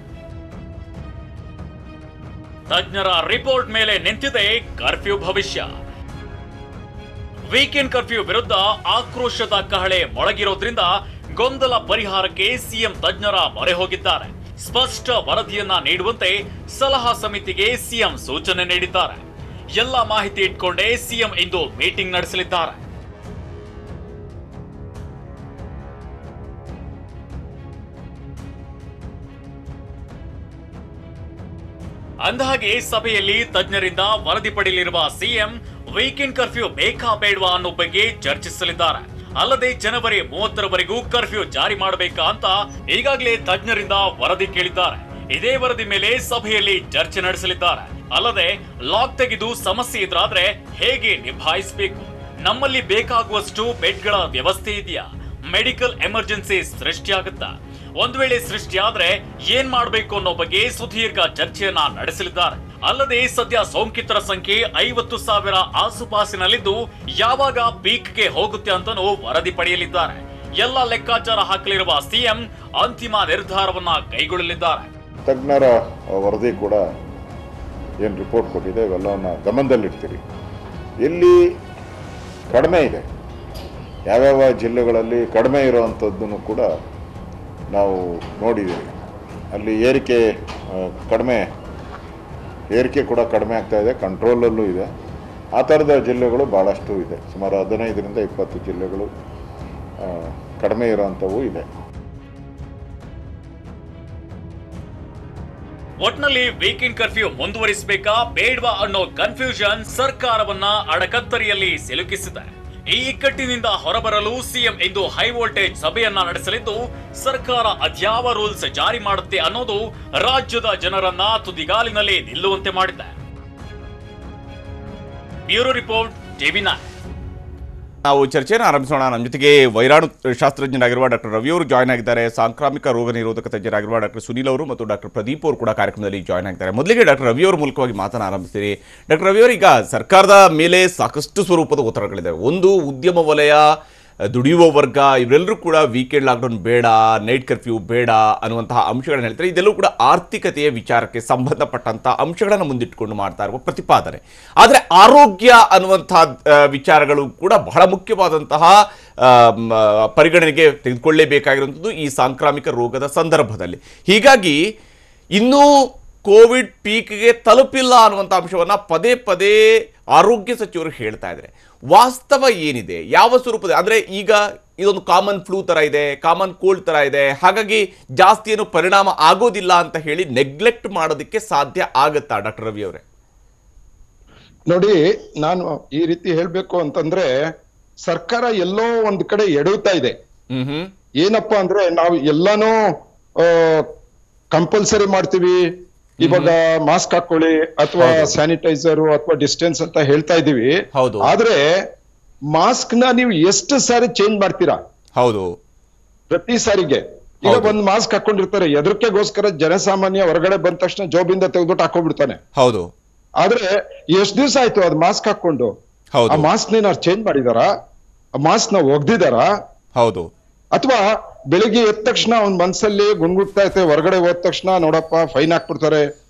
ತಜ್ಞರ ರಿಪೋರ್ಟ್ ಮೇಲೆ ನಿಂತಿದೆ ಕರ್ಫ್ಯೂ ಭವಿಷ್ಯ. ವೀಕೆಂಡ್ ಕರ್ಫ್ಯೂ ವಿರುದ್ಧ ಆಕ್ರೋಶದ ಕಹಳೆ ಮೊಳಗಿರೋದ್ರಿಂದ ಗೊಂದಲ ಪರಿಹಾರಕ್ಕೆ ಸಿಎಂ ತಜ್ಞರ ಮೊರೆ ಹೋಗಿದ್ದಾರೆ. ಸ್ಪಷ್ಟ ವರದಿಯನ್ನ ನೀಡುವಂತೆ ಸಲಹಾ ಸಮಿತಿಗೆ ಸಿಎಂ ಸೂಚನೆ ನೀಡಿದ್ದಾರೆ. ಎಲ್ಲ ಮಾಹಿತಿ ಇಟ್ಕೊಂಡೇ ಸಿಎಂ ಇಂದು ಮೀಟಿಂಗ್ ನಡೆಸಲಿದ್ದಾರೆ. ಅಂದಹಾಗೆ ಸಭೆಯಲ್ಲಿ ತಜ್ಞರಿಂದ ವರದಿ ಪಡೆಯಲಿರುವ ಸಿಎಂ ವೀಕೆಂಡ್ ಕರ್ಫ್ಯೂ ಬೇಕಾ ಬೇಡವಾ ಅನ್ನೋ ಬಗ್ಗೆ ಚರ್ಚಿಸಲಿದ್ದಾರೆ. ಅಲ್ಲದೆ ಜನವರಿ 30ರವರೆಗೂ ಕರ್ಫ್ಯೂ ಜಾರಿ ಮಾಡಬೇಕಾ ಅಂತ ಈಗಾಗಲೇ ತಜ್ಞರಿಂದ ವರದಿ ಕೇಳಿದ್ದಾರೆ. ಇದೇ ವರದಿ ಮೇಲೆ ಸಭೆಯಲ್ಲಿ ಚರ್ಚೆ ನಡೆಸಲಿದ್ದಾರೆ. ಅಲ್ಲದೆ ಲಾಕ್ ತೆಗೆದು ಸಮಸ್ಯೆ ಎದುರಾದ್ರೆ ಹೇಗೆ ನಿಭಾಯಿಸಬೇಕು, ನಮ್ಮಲ್ಲಿ ಬೇಕಾಗುವಷ್ಟು ಬೆಡ್ಗಳ ವ್ಯವಸ್ಥೆ ಇದೆಯಾ, ಮೆಡಿಕಲ್ ಎಮರ್ಜೆನ್ಸಿ ಸೃಷ್ಟಿಯಾಗುತ್ತಾ, ಒಂದು ವೇಳೆ ಸೃಷ್ಟಿಯಾದ್ರೆ ಏನ್ ಮಾಡಬೇಕು ಅನ್ನೋ ಬಗ್ಗೆ ಸುದೀರ್ಘ ಚರ್ಚೆಯನ್ನ ನಡೆಸಲಿದ್ದಾರೆ. ಅಲ್ಲದೆ ಸದ್ಯ ಸೋಂಕಿತರ ಸಂಖ್ಯೆ 50,000 ಆಸುಪಾಸಿನಲ್ಲಿದ್ದು ಯಾವಾಗ ಪೀಕ್ಗೆ ಹೋಗುತ್ತೆ ಅಂತನೂ ವರದಿ ಪಡೆಯಲಿದ್ದಾರೆ. ಎಲ್ಲ ಲೆಕ್ಕಾಚಾರ ಹಾಕಲಿರುವ ಸಿಎಂ ಅಂತಿಮ ನಿರ್ಧಾರವನ್ನ ಕೈಗೊಳ್ಳಲಿದ್ದಾರೆ. ತಜ್ಞರ ವರದಿ ಕೂಡ ಏನು ರಿಪೋರ್ಟ್ ಕೊಟ್ಟಿದೆ ಇವೆಲ್ಲವನ್ನ ಗಮನದಲ್ಲಿಡ್ತೀರಿ. ಎಲ್ಲಿ ಕಡಿಮೆ ಇದೆ, ಯಾವ್ಯಾವ ಜಿಲ್ಲೆಗಳಲ್ಲಿ ಕಡಿಮೆ ಇರೋವಂಥದ್ದನ್ನು ಕೂಡ ನಾವು ನೋಡಿದ್ದೀವಿ. ಅಲ್ಲಿ ಏರಿಕೆ ಕೂಡ ಕಡಿಮೆ ಆಗ್ತಾ ಇದೆ, ಕಂಟ್ರೋಲಲ್ಲೂ ಇದೆ. ಆ ಥರದ ಜಿಲ್ಲೆಗಳು ಭಾಳಷ್ಟು ಇದೆ. ಸುಮಾರು 15ರಿಂದ 20 ಜಿಲ್ಲೆಗಳು ಕಡಿಮೆ ಇರೋವಂಥವು ಇದೆ. ಒಟ್ನಲ್ಲಿ ವೀಕೆಂಡ್ ಕರ್ಫ್ಯೂ ಮುಂದುವರಿಸಬೇಕಾ ಬೇಡವಾ ಅನ್ನೋ ಕನ್ಫ್ಯೂಷನ್ ಸರ್ಕಾರವನ್ನ ಅಡಕತ್ತರಿಯಲ್ಲಿ ಸಿಲುಕಿಸಿದೆ. ಈ ಇಕ್ಕಟ್ಟಿನಿಂದ ಹೊರಬರಲು ಸಿಎಂ ಇಂದು ಹೈ ವೋಲ್ಟೇಜ್ ಸಭೆಯನ್ನ ನಡೆಸಲಿದ್ದು ಸರ್ಕಾರ ಅದ್ಯಾವ ರೂಲ್ಸ್ ಜಾರಿ ಮಾಡುತ್ತೆ ಅನ್ನೋದು ರಾಜ್ಯದ ಜನರನ್ನ ತುದಿಗಾಲಿನಲ್ಲಿ ನಿಲ್ಲುವಂತೆ ಮಾಡಿದೆ. Bureau report, TV9. ನಾವು ಚರ್ಚೆಯನ್ನು ಆರಂಭಿಸೋಣ. ನಮ್ಮ ಜೊತೆಗೆ ವೈರಾಣು ಶಾಸ್ತ್ರಜ್ಞರಾಗಿರುವ ಡಾಕ್ಟರ್ ರವಿ ಅವರು ಜಾಯ್ನ್ ಆಗಿದ್ದಾರೆ. ಸಾಂಕ್ರಾಮಿಕ ರೋಗ ನಿರೋಧಕ ತಜ್ಞರಾಗಿರುವ ಡಾಕ್ಟರ್ ಸುನೀಲ್ ಅವರು ಮತ್ತು ಡಾಕ್ಟರ್ ಪ್ರದೀಪ್ ಅವರು ಕೂಡ ಕಾರ್ಯಕ್ರಮದಲ್ಲಿ ಜಾಯ್ನ್ ಆಗಿದ್ದಾರೆ. ಮೊದಲಿಗೆ ಡಾಕ್ಟರ್ ರವಿ ಅವರ ಮೂಲಕವಾಗಿ ಮಾತನ್ನು ಆರಂಭಿಸ್ತೀರಿ. ಡಾಕ್ಟರ್ ರವಿ ಅವರು, ಈಗ ಸರ್ಕಾರದ ಮೇಲೆ ಸಾಕಷ್ಟು ಸ್ವರೂಪದ ಒತ್ತಡಗಳಿದೆ. ಒಂದು, ಉದ್ಯಮ ವಲಯ, ದುಡಿಯುವ ವರ್ಗ ಇವರೆಲ್ಲರೂ ಕೂಡ ವೀಕೆಂಡ್ ಲಾಕ್ಡೌನ್ ಬೇಡ, ನೈಟ್ ಕರ್ಫ್ಯೂ ಬೇಡ ಅನ್ನುವಂತಹ ಅಂಶಗಳನ್ನು ಹೇಳ್ತಾರೆ. ಇದೆಲ್ಲವೂ ಕೂಡ ಆರ್ಥಿಕತೆಯ ವಿಚಾರಕ್ಕೆ ಸಂಬಂಧಪಟ್ಟಂಥ ಅಂಶಗಳನ್ನು ಮುಂದಿಟ್ಟುಕೊಂಡು ಮಾಡ್ತಾ ಇರುವ ಪ್ರತಿಪಾದನೆ. ಆದರೆ ಆರೋಗ್ಯ ಅನ್ನುವಂತಹ ವಿಚಾರಗಳು ಕೂಡ ಬಹಳ ಮುಖ್ಯವಾದಂತಹ ಪರಿಗಣನೆಗೆ ತೆಗೆದುಕೊಳ್ಳಲೇಬೇಕಾಗಿರುವಂಥದ್ದು ಈ ಸಾಂಕ್ರಾಮಿಕ ರೋಗದ ಸಂದರ್ಭದಲ್ಲಿ. ಹೀಗಾಗಿ ಇನ್ನೂ ಕೋವಿಡ್ ಪೀಕ್ಗೆ ತಲುಪಿಲ್ಲ ಅನ್ನುವಂಥ ಅಂಶವನ್ನು ಪದೇ ಪದೇ ಆರೋಗ್ಯ ಸಚಿವರು ಹೇಳ್ತಾ ಇದ್ದಾರೆ. ವಾಸ್ತವ ಏನಿದೆ, ಯಾವ ಸ್ವರೂಪದ, ಅಂದರೆ ಈಗ ಇದೊಂದು ಕಾಮನ್ ಫ್ಲೂ ಥರ ಇದೆ, ಕಾಮನ್ ಕೋಲ್ಡ್ ಥರ ಇದೆ, ಹಾಗಾಗಿ ಜಾಸ್ತಿ ಏನು ಪರಿಣಾಮ ಆಗೋದಿಲ್ಲ ಅಂತ ಹೇಳಿ ನೆಗ್ಲೆಕ್ಟ್ ಮಾಡೋದಕ್ಕೆ ಸಾಧ್ಯ ಆಗುತ್ತಾ ಡಾಕ್ಟರ್ ರವಿ ಅವರೇ? ನೋಡಿ, ನಾನು ಈ ರೀತಿ ಹೇಳ್ಬೇಕು ಅಂತಂದ್ರೆ ಸರ್ಕಾರ ಎಲ್ಲೋ ಒಂದ್ ಕಡೆ ಎಡುತ್ತಾ ಇದೆ. ಏನಪ್ಪಾ ಅಂದ್ರೆ ನಾವು ಎಲ್ಲಾನು ಕಂಪಲ್ಸರಿ ಮಾಡ್ತೀವಿ, ಇವಾಗ ಮಾಸ್ಕ್ ಹಾಕೊಳ್ಳಿ ಅಥವಾ ಸ್ಯಾನಿಟೈಸರ್ ಅಥವಾ ಡಿಸ್ಟೆನ್ಸ್ ಅಂತ ಹೇಳ್ತಾ ಇದೀವಿ. ಆದ್ರೆ ಮಾಸ್ಕ್ ನ ನೀವು ಎಷ್ಟು ಸಾರಿ ಚೇಂಜ್ ಮಾಡ್ತೀರಾ? ಹೌದು, ಪ್ರತಿ ಸಾರಿಗೆ. ಈಗ ಒಂದ್ ಮಾಸ್ಕ್ ಹಾಕೊಂಡಿರ್ತಾರೆ, ಎದರ್ಕೆಗೋಸ್ಕರ ಜನಸಾಮಾನ್ಯ ಹೊರಗಡೆ ಬಂದ ತಕ್ಷಣ ಜೋಬಿಂದ ತೆಗೆದ್ಬಿಟ್ಟು ಹಾಕೊಂಡ್ಬಿಡ್ತಾನೆ. ಹೌದು. ಆದ್ರೆ ಎಷ್ಟ್ ದಿವ್ಸ ಆಯ್ತು ಅದ್ ಮಾಸ್ಕ್ ಹಾಕೊಂಡು? ಆ ಮಾಸ್ಕ್ ನ ಚೇಂಜ್ ಮಾಡಿದಾರ? ಆ ಮಾಸ್ಕ್ ನ ಒಗ್ದಿದಾರ? ಹೌದು. ಅಥವಾ ಬೆಳಿಗ್ಗೆ ಎದ್ದ ತಕ್ಷಣ ಅವ್ನ ಮನ್ಸಲ್ಲಿ ಗುನ್ಗುಡ್ತಾ ಇರ್ತದೆ, ಹೊರಗಡೆ ಹೋದ ತಕ್ಷಣ ನೋಡಪ್ಪ ಫೈನ್ ಹಾಕ್ಬಿಡ್ತಾರೆ,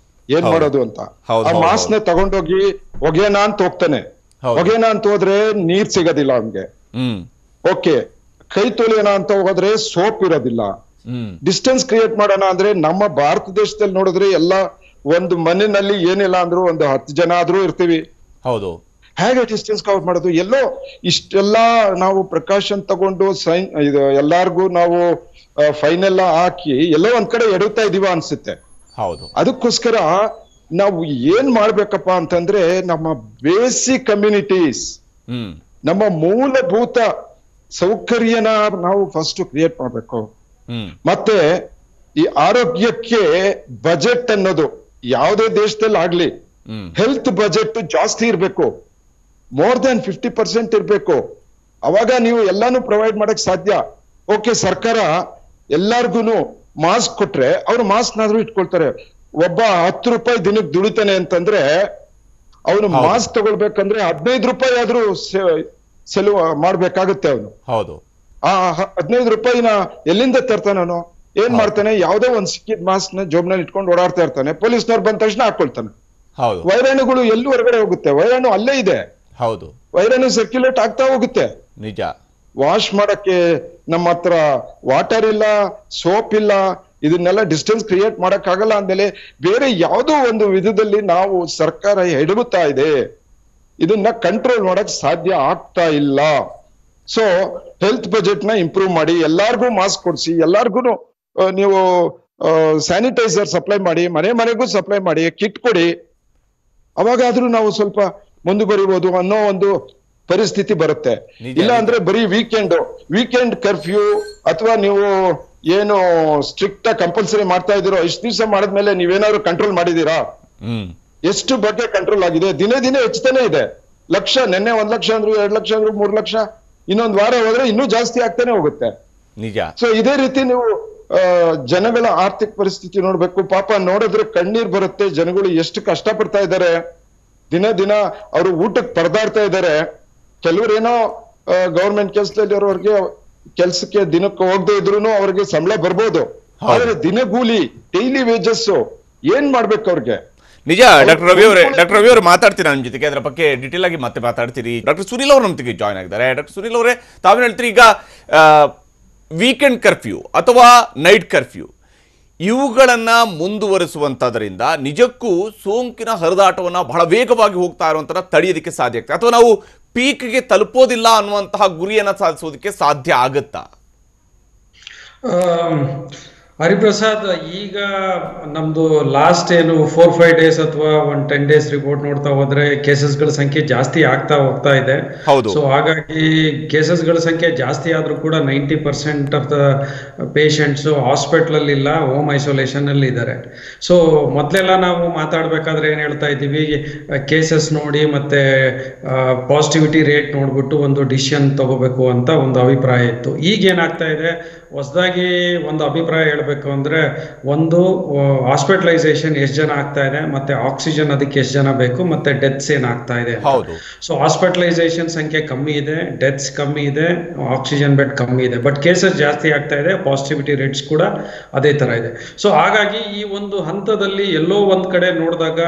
ಏನ್ ಮಾಡೋದು ಅಂತ. ಆ ಮಾಸ್ಕ್ ನ ತಗೊಂಡೋಗಿ ಒಗೆಯೋಣ ಅಂತ ಹೋಗ್ತಾನೆ. ಹೊಗೆನ ಅಂತ ಹೋದ್ರೆ ನೀರ್ ಸಿಗೋದಿಲ್ಲ ಅವ್ನಿಗೆ. ಓಕೆ, ಕೈ ತೊಳೆಯೋಣ ಅಂತ ಹೋದ್ರೆ ಸೋಪ್ ಇರೋದಿಲ್ಲ. ಡಿಸ್ಟೆನ್ಸ್ ಕ್ರಿಯೇಟ್ ಮಾಡೋಣ ಅಂದ್ರೆ ನಮ್ಮ ಭಾರತ ದೇಶದಲ್ಲಿ ನೋಡಿದ್ರೆ ಎಲ್ಲ ಒಂದು ಮನೆಯಲ್ಲಿ ಏನಿಲ್ಲ ಅಂದ್ರೂ ಒಂದು 10 ಜನ ಆದ್ರೂ ಇರ್ತೀವಿ. ಹೌದು, ಹೇಗೆ ಡಿಸ್ಟೆನ್ಸ್ ಕವರ್ ಮಾಡೋದು? ಎಲ್ಲೋ ಇಷ್ಟೆಲ್ಲ ನಾವು ಪ್ರಿಕಾಷನ್ ತಗೊಂಡು ಇದು ಎಲ್ಲಾರ್ಗು ನಾವು ಫೈನ್ ಎಲ್ಲ ಹಾಕಿ ಎಲ್ಲೋ ಒಂದ್ ಕಡೆ ಎಡುತ್ತಾ ಇದೀವ ಅನ್ಸುತ್ತೆ. ಹೌದು, ಅದಕ್ಕೋಸ್ಕರ ನಾವು ಏನ್ ಮಾಡ್ಬೇಕಪ್ಪ ಅಂತಂದ್ರೆ ನಮ್ಮ ಬೇಸಿಕ್ ಕಮ್ಯುನಿಟೀಸ್, ನಮ್ಮ ಮೂಲಭೂತ ಸೌಕರ್ಯನ ನಾವು ಫಸ್ಟ್ ಕ್ರಿಯೇಟ್ ಮಾಡ್ಬೇಕು. ಮತ್ತೆ ಈ ಆರೋಗ್ಯಕ್ಕೆ ಬಜೆಟ್ ಅನ್ನೋದು ಯಾವುದೇ ದೇಶದಲ್ಲಿ ಆಗ್ಲಿ ಹೆಲ್ತ್ ಬಜೆಟ್ ಜಾಸ್ತಿ ಇರ್ಬೇಕು, ಮೋರ್ ದನ್ 50% ಇರ್ಬೇಕು. ಅವಾಗ ನೀವು ಎಲ್ಲಾನು ಪ್ರೊವೈಡ್ ಮಾಡಕ್ ಸಾಧ್ಯ. ಓಕೆ, ಸರ್ಕಾರ ಎಲ್ಲಾರ್ಗುನು ಮಾಸ್ಕ್ ಕೊಟ್ರೆ ಅವ್ರು ಮಾಸ್ಕ್ ನಾದ್ರೂ ಇಟ್ಕೊಳ್ತಾರೆ. ಒಬ್ಬ 10 ರೂಪಾಯಿ ದಿನಕ್ಕೆ ದುಡಿತಾನೆ ಅಂತಂದ್ರೆ ಅವನು ಮಾಸ್ಕ್ ತಗೊಳ್ಬೇಕಂದ್ರೆ 15 ರೂಪಾಯಿ ಆದ್ರೂ ಸೆಲವು ಮಾಡ್ಬೇಕಾಗುತ್ತೆ ಅವನು. ಹೌದು, ಆ 15 ರೂಪಾಯಿನ ಎಲ್ಲಿಂದ ತರ್ತಾನೆ ಅವನು? ಏನ್ ಮಾಡ್ತಾನೆ? ಯಾವ್ದೋ ಒಂದ್ ಸಿಕ್ಕಿದ್ ಮಾಸ್ಕ್ ನ ಜೋಬ್ನಲ್ಲಿ ಇಟ್ಕೊಂಡು ಓಡಾಡ್ತಾ ಇರ್ತಾನೆ. ಪೊಲೀಸ್ನವ್ರು ಬಂದ ತಕ್ಷಣ ಹಾಕೊಳ್ತಾನೆ. ವೈರಾಣುಗಳು ಎಲ್ಲಿ ಹೊರಗಡೆ ಹೋಗುತ್ತೆ? ವೈರಾಣು ಅಲ್ಲೇ ಇದೆ. ಹೌದು, ವೈರಾಣು ಸರ್ಕ್ಯುಲೇಟ್ ಆಗ್ತಾ ಹೋಗುತ್ತೆ. ನಿಜ. ವಾಶ್ ಮಾಡಕ್ಕೆ ನಮ್ಮ ಹತ್ರ ವಾಟರ್ ಇಲ್ಲ, ಸೋಪ್ ಇಲ್ಲ, ಇದನ್ನೆಲ್ಲ ಡಿಸ್ಟೆನ್ಸ್ ಕ್ರಿಯೇಟ್ ಮಾಡಕ್ ಆಗಲ್ಲ ಅಂದ್ಮೇಲೆ ಬೇರೆ ಯಾವುದೋ ಒಂದು ವಿಧದಲ್ಲಿ ನಾವು ಸರ್ಕಾರ ಎಡಗುತ್ತಾ ಇದೆ. ಇದನ್ನ ಕಂಟ್ರೋಲ್ ಮಾಡಕ್ ಸಾಧ್ಯ ಆಗ್ತಾ ಇಲ್ಲ. ಸೊ ಹೆಲ್ತ್ ಬಜೆಟ್ ನ ಇಂಪ್ರೂವ್ ಮಾಡಿ, ಎಲ್ಲಾರ್ಗೂ ಮಾಸ್ಕ್ ಕೊಡ್ಸಿ, ಎಲ್ಲಾರ್ಗು ನೀವು ಸ್ಯಾನಿಟೈಸರ್ ಸಪ್ಲೈ ಮಾಡಿ, ಮನೆ ಮನೆಗೂ ಸಪ್ಲೈ ಮಾಡಿ, ಕಿಟ್ ಕೊಡಿ. ಅವಾಗಾದ್ರೂ ನಾವು ಸ್ವಲ್ಪ ಮುಂದುವರಿಬಹುದು ಅನ್ನೋ ಒಂದು ಪರಿಸ್ಥಿತಿ ಬರುತ್ತೆ. ಇಲ್ಲ ಅಂದ್ರೆ ಬರೀ ವೀಕೆಂಡ್ ಕರ್ಫ್ಯೂ ಅಥವಾ ನೀವು ಏನು ಸ್ಟ್ರಿಕ್ಟ್ ಕಂಪಲ್ಸರಿ ಮಾಡ್ತಾ ಇದೀರೋ, ಇಷ್ಟು ದಿವಸ ಮಾಡಿದ್ಮೇಲೆ ನೀವೇನಾದ್ರು ಕಂಟ್ರೋಲ್ ಮಾಡಿದೀರಾ? ಎಷ್ಟು ಬಗ್ಗೆ ಕಂಟ್ರೋಲ್ ಆಗಿದೆ? ದಿನೇ ದಿನೇ ಹೆಚ್ಚುತ್ತಾನೆ ಇದೆ. ಲಕ್ಷ, ನೆನ್ನೆ 1 ಲಕ್ಷ ಅಂದ್ರು, 2 ಲಕ್ಷ ಅಂದ್ರು, 3 ಲಕ್ಷ, ಇನ್ನೊಂದ್ ವಾರ ಹೋದ್ರೆ ಇನ್ನೂ ಜಾಸ್ತಿ ಆಗ್ತಾನೆ ಹೋಗುತ್ತೆ. ನಿಜ. ಸೊ ಇದೇ ರೀತಿ ನೀವು ಜನಗಳ ಆರ್ಥಿಕ ಪರಿಸ್ಥಿತಿ ನೋಡ್ಬೇಕು. ಪಾಪ ನೋಡಿದ್ರೆ ಕಣ್ಣೀರ್ ಬರುತ್ತೆ. ಜನಗಳು ಎಷ್ಟು ಕಷ್ಟ ಪಡ್ತಾ ಇದ್ದಾರೆ. ದಿನ ಅವರು ಊಟಕ್ಕೆ ಪರದಾಡ್ತಾ ಇದ್ದಾರೆ. ಕೆಲವ್ರೇನೋ ಗವರ್ಮೆಂಟ್ ಕೆಲಸದಲ್ಲಿ ಇರೋರಿಗೆ ಕೆಲ್ಸಕ್ಕೆ ದಿನಕ್ಕೆ ಹೋಗದೆ ಇದ್ರು ಅವ್ರಿಗೆ ಸಂಬಳ ಬರ್ಬೋದು. ಆದ್ರೆ ದಿನಗೂಲಿ, ಡೈಲಿ ವೇಜಸ್ ಏನ್ ಮಾಡ್ಬೇಕು ಅವ್ರಿಗೆ? ನಿಜ. ಡಾಕ್ಟರ್ ರವಿ ಅವರು ಮಾತಾಡ್ತೀರಾ ನಮ್ಮ ಜೊತೆಗೆ, ಅದರ ಬಗ್ಗೆ ಡೀಟೇಲ್ ಆಗಿ ಮತ್ತೆ ಮಾತಾಡ್ತೀರಿ. ಡಾಕ್ಟರ್ ಸುನಿಲ್ ಅವರು ನಮ್ಮ ಜೊತೆಗೆ ಜಾಯ್ನ್ ಆಗಿದ್ದಾರೆ. ಡಾಕ್ಟರ್ ಸುನಿಲ್ ಅವರೇ, ತಾವೇನು ಹೇಳ್ತೀರಿ? ಈಗ ವೀಕೆಂಡ್ ಕರ್ಫ್ಯೂ ಅಥವಾ ನೈಟ್ ಕರ್ಫ್ಯೂ ಇವುಗಳನ್ನ ಮುಂದುವರಿಸುವಂತದ್ರಿಂದ ನಿಜಕ್ಕೂ ಸೋಂಕಿನ ಹರಿದಾಟವನ್ನ ಬಹಳ ವೇಗವಾಗಿ ಹೋಗ್ತಾ ಇರುವಂತ ತಡೆಯೋದಕ್ಕೆ ಸಾಧ್ಯ ಆಗ್ತದೆ, ಅಥವಾ ನಾವು ಪೀಕ್ಗೆ ತಲುಪೋದಿಲ್ಲ ಅನ್ನುವಂತಹ ಗುರಿಯನ್ನ ಸಾಧಿಸೋದಕ್ಕೆ ಸಾಧ್ಯ ಆಗುತ್ತಾ? ಹರಿಪ್ರಸಾದ್, ಈಗ ನಮ್ದು ಲಾಸ್ಟ್ ಏನು 4-5 ಡೇಸ್ ಅಥವಾ 10 ಡೇಸ್ ರಿಪೋರ್ಟ್ ನೋಡ್ತಾ ಹೋದ್ರೆ ಕೇಸಸ್ಗಳ ಸಂಖ್ಯೆ ಜಾಸ್ತಿ ಆಗ್ತಾ ಹೋಗ್ತಾ ಇದೆ. ಸೊ ಹಾಗಾಗಿ ಕೇಸಸ್ಗಳ ಸಂಖ್ಯೆ ಜಾಸ್ತಿ ಆದ್ರೂ ಕೂಡ 90% ಆಫ್ ದ ಪೇಷಂಟ್ಸ್ ಹಾಸ್ಪಿಟಲ್ ಅಲ್ಲಿ ಇಲ್ಲ, ಹೋಮ್ ಐಸೋಲೇಷನ್ ಅಲ್ಲಿ ಇದ್ದಾರೆ. ಸೊ ಮೊದಲೆಲ್ಲ ನಾವು ಮಾತಾಡ್ಬೇಕಾದ್ರೆ ಏನ್ ಹೇಳ್ತಾ ಇದ್ದೀವಿ, ಕೇಸಸ್ ನೋಡಿ ಮತ್ತೆ ಪಾಸಿಟಿವಿಟಿ ರೇಟ್ ನೋಡ್ಬಿಟ್ಟು ಒಂದು ಡಿಸಿಷನ್ ತಗೋಬೇಕು ಅಂತ ಒಂದು ಅಭಿಪ್ರಾಯ ಇತ್ತು. ಈಗ ಏನಾಗ್ತಾ ಇದೆ, ಹೊಸದಾಗಿ ಒಂದು ಅಭಿಪ್ರಾಯ ಹೇಳ್ಬೇಕು ಅಂದ್ರೆ, ಒಂದು ಹಾಸ್ಪಿಟಲೈಸೇಷನ್ ಎಷ್ಟು ಜನ ಆಗ್ತಾ ಇದೆ, ಮತ್ತೆ ಆಕ್ಸಿಜನ್ ಅದಕ್ಕೆ ಎಷ್ಟು ಜನ ಬೇಕು, ಮತ್ತೆ ಡೆತ್ಸ್ ಏನಾಗ್ತಾ ಇದೆ. ಸೊ ಹಾಸ್ಪಿಟಲೈಸೇಷನ್ ಸಂಖ್ಯೆ ಕಮ್ಮಿ ಇದೆ, ಡೆತ್ಸ್ ಕಮ್ಮಿ ಇದೆ, ಆಕ್ಸಿಜನ್ ಬೆಡ್ ಕಮ್ಮಿ ಇದೆ, ಬಟ್ ಕೇಸಸ್ ಜಾಸ್ತಿ ಆಗ್ತಾ ಇದೆ, ಪಾಸಿಟಿವಿಟಿ ರೇಟ್ಸ್ ಕೂಡ ಅದೇ ತರ ಇದೆ. ಸೊ ಹಾಗಾಗಿ ಈ ಒಂದು ಹಂತದಲ್ಲಿ ಎಲ್ಲೋ ಒಂದ್ ಕಡೆ ನೋಡಿದಾಗ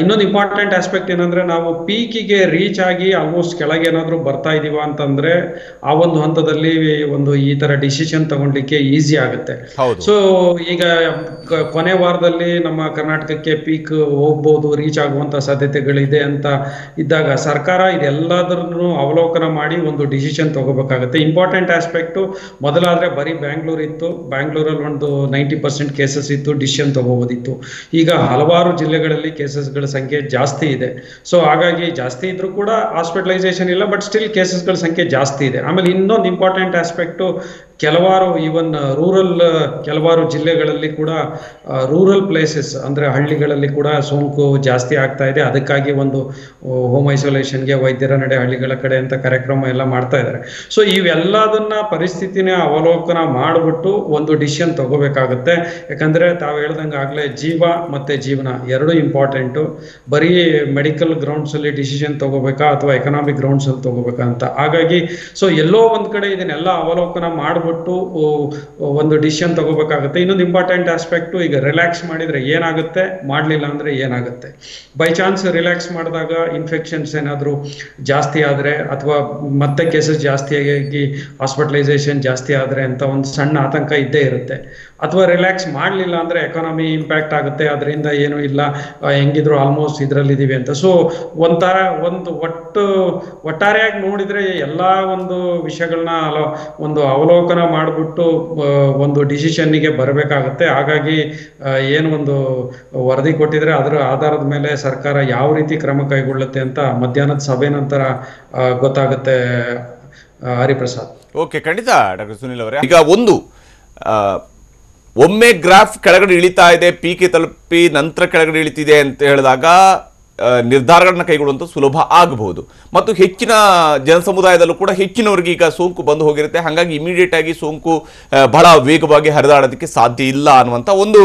ಇನ್ನೊಂದು ಇಂಪಾರ್ಟೆಂಟ್ ಆಸ್ಪೆಕ್ಟ್ ಏನಂದ್ರೆ, ನಾವು ಪೀಕಿಗೆ ರೀಚ್ ಆಗಿ ಆಲ್ಮೋಸ್ಟ್ ಕೆಳಗೆ ಏನಾದ್ರು ಬರ್ತಾ ಇದೀವ ಅಂತಂದ್ರೆ ಆ ಒಂದು ಹಂತದಲ್ಲಿ ಒಂದು ಈ ತರ ಡಿಸಿಷನ್ ತಗೊಳ್ಳಿಕ್ಕೆ ಈಸಿ ಆಗುತ್ತೆ. ಸೊ ಈಗ ಕೊನೆ ವಾರದಲ್ಲಿ ನಮ್ಮ ಕರ್ನಾಟಕಕ್ಕೆ ಪೀಕ್ ಹೋಗ್ಬೋದು, ರೀಚ್ ಆಗುವಂತ ಸಾಧ್ಯತೆಗಳಿದೆ ಅಂತ ಇದ್ದಾಗ ಸರ್ಕಾರ ಇದೆಲ್ಲದನ್ನು ಅವಲೋಕನ ಮಾಡಿ ಒಂದು ಡಿಸಿಷನ್ ತಗೋಬೇಕಾಗುತ್ತೆ. ಇಂಪಾರ್ಟೆಂಟ್ ಆಸ್ಪೆಕ್ಟ್, ಮೊದಲಾದ್ರೆ ಬರೀ ಬ್ಯಾಂಗ್ಳೂರ್ ಇತ್ತು, ಬ್ಯಾಂಗ್ಳೂರಲ್ಲಿ ಒಂದು 90% ಕೇಸಸ್ ಇತ್ತು, ಡಿಸಿಷನ್ ತಗೋಬೋದಿತ್ತು. ಈಗ ಹಲವಾರು ಜಿಲ್ಲೆಗಳಲ್ಲಿ ಕೇಸಸ್ಗಳ ಸಂಖ್ಯೆ ಜಾಸ್ತಿ ಇದೆ. ಸೊ ಹಾಗಾಗಿ ಜಾಸ್ತಿ ಇದ್ರೂ ಕೂಡ ಹಾಸ್ಪಿಟಲೈಸೇಷನ್ ಇಲ್ಲ, ಬಟ್ ಸ್ಟಿಲ್ ಕೇಸಸ್ಗಳ ಸಂಖ್ಯೆ ಜಾಸ್ತಿ ಇದೆ. ಆಮೇಲೆ ಇನ್ನೊಂದು ಇಂಪಾರ್ಟೆಂಟ್ ಆಸ್ಪೆಕ್ಟ್, ಕೆಲವಾರು ಈವನ್ ಕೆಲವಾರು ಜಿಲ್ಲೆಗಳಲ್ಲಿ ಕೂಡ ರೂರಲ್ ಪ್ಲೇಸಸ್ ಅಂದ್ರೆ ಹಳ್ಳಿಗಳಲ್ಲಿ ಕೂಡ ಸೋಂಕು ಜಾಸ್ತಿ ಆಗ್ತಾ ಇದೆ. ಅದಕ್ಕಾಗಿ ಒಂದು ಹೋಮ್ ಐಸೋಲೇಷನ್ಗೆ ವೈದ್ಯರ ನಡೆ ಹಳ್ಳಿಗಳ ಕಡೆ ಅಂತ ಕಾರ್ಯಕ್ರಮ ಎಲ್ಲ ಮಾಡ್ತಾ ಇದ್ದಾರೆ. ಸೊ ಇವೆಲ್ಲದನ್ನ ಪರಿಸ್ಥಿತಿನ ಅವಲೋಕನ ಮಾಡಿಬಿಟ್ಟು ಒಂದು ಡಿಸಿಷನ್ ತಗೋಬೇಕಾಗುತ್ತೆ. ಯಾಕಂದ್ರೆ ತಾವು ಹೇಳ್ದಂಗೆ ಆಗ್ಲೇ ಜೀವ ಮತ್ತೆ ಜೀವನ ಎರಡು ಇಂಪಾರ್ಟೆಂಟು. ಬರೀ ಮೆಡಿಕಲ್ ಗ್ರೌಂಡ್ಸ್ ಅಲ್ಲಿ ಡಿಸಿಷನ್ ತಗೋಬೇಕಾ ಅಥವಾ ಎಕನಾಮಿಕ್ ಗ್ರೌಂಡ್ಸ್ ಅಲ್ಲಿ ತಗೋಬೇಕಾ ಅಂತ. ಹಾಗಾಗಿ ಸೊ ಎಲ್ಲೋ ಒಂದ್ ಕಡೆ ಇದನ್ನೆಲ್ಲ ಅವಲೋಕನ ಮಾಡ್ಬಿಟ್ಟು ಮಾಡಿಬಿಟ್ಟು ಒಂದು ಡಿಸಿಷನ್ ತಗೋಬೇಕಾಗುತ್ತೆ. ಇನ್ನೊಂದು ಇಂಪಾರ್ಟೆಂಟ್ ಆಸ್ಪೆಕ್ಟು, ಈಗ ರಿಲ್ಯಾಕ್ಸ್ ಮಾಡಿದರೆ ಏನಾಗುತ್ತೆ, ಮಾಡಲಿಲ್ಲ ಅಂದರೆ ಏನಾಗುತ್ತೆ. ಬೈ ಚಾನ್ಸ್ ರಿಲ್ಯಾಕ್ಸ್ ಮಾಡಿದಾಗ ಇನ್ಫೆಕ್ಷನ್ಸ್ ಏನಾದರೂ ಜಾಸ್ತಿ ಆದರೆ ಅಥವಾ ಮತ್ತೆ ಕೇಸಸ್ ಜಾಸ್ತಿಯಾಗಿ ಹಾಸ್ಪಿಟಲೈಸೇಷನ್ ಜಾಸ್ತಿ ಆದರೆ ಅಂತ ಒಂದು ಸಣ್ಣ ಆತಂಕ ಇದ್ದೇ ಇರುತ್ತೆ. ಅಥವಾ ರಿಲ್ಯಾಕ್ಸ್ ಮಾಡಲಿಲ್ಲ ಅಂದರೆ ಎಕಾನಮಿ ಇಂಪ್ಯಾಕ್ಟ್ ಆಗುತ್ತೆ, ಅದರಿಂದ ಏನೂ ಇಲ್ಲ, ಹೆಂಗಿದ್ರು ಆಲ್ಮೋಸ್ಟ್ ಇದರಲ್ಲಿದ್ದೀವಿ ಅಂತ. ಸೊ ಒಂಥರ ಒಟ್ಟಾರೆಯಾಗಿ ನೋಡಿದರೆ ಎಲ್ಲ ಒಂದು ವಿಷಯಗಳನ್ನ ಒಂದು ಅವಲೋಕನ ಮಾಡಿಬಿಟ್ಟು ಒಂದು ಡಿಸಿಷನ್ನಿಗೆ ಬರಬೇಕಾಗತ್ತೆ. ಹಾಗಾಗಿ ಏನು ಒಂದು ವರದಿ ಕೊಟ್ಟಿದ್ರೆ ಅದರ ಆಧಾರದ ಮೇಲೆ ಸರ್ಕಾರ ಯಾವ ರೀತಿ ಕ್ರಮ ಕೈಗೊಳ್ಳುತ್ತೆ ಅಂತ ಮಧ್ಯಾಹ್ನದ ಸಭೆ ನಂತರ ಗೊತ್ತಾಗುತ್ತೆ. ಹರಿಪ್ರಸಾದ್. ಓಕೆ, ಖಂಡಿತ ಡಾಕ್ಟರ್ ಸುನಿಲ್ ಅವರೇ. ಈಗ ಒಮ್ಮೆ ಗ್ರಾಫ್ ಕೆಳಗಡೆ ಇಳಿತಾ ಇದೆ, ಪೀಕೆ ತಲುಪಿ ನಂತರ ಕೆಳಗಡೆ ಇಳಿತಿದೆ ಅಂತ ಹೇಳಿದಾಗ ನಿರ್ಧಾರಗಳನ್ನ ಕೈಗೊಳ್ಳುವಂಥ ಸುಲಭ ಆಗಬಹುದು. ಮತ್ತು ಹೆಚ್ಚಿನ ಜನಸಮುದಾಯದಲ್ಲೂ ಕೂಡ ಹೆಚ್ಚಿನವರಿಗೆ ಈಗ ಸೋಂಕು ಬಂದು ಹೋಗಿರುತ್ತೆ. ಹಾಗಾಗಿ ಇಮಿಡಿಯೇಟ್ ಆಗಿ ಸೋಂಕು ಬಹಳ ವೇಗವಾಗಿ ಹರಿದಾಡೋದಕ್ಕೆ ಸಾಧ್ಯ ಇಲ್ಲ ಅನ್ನುವಂಥ ಒಂದು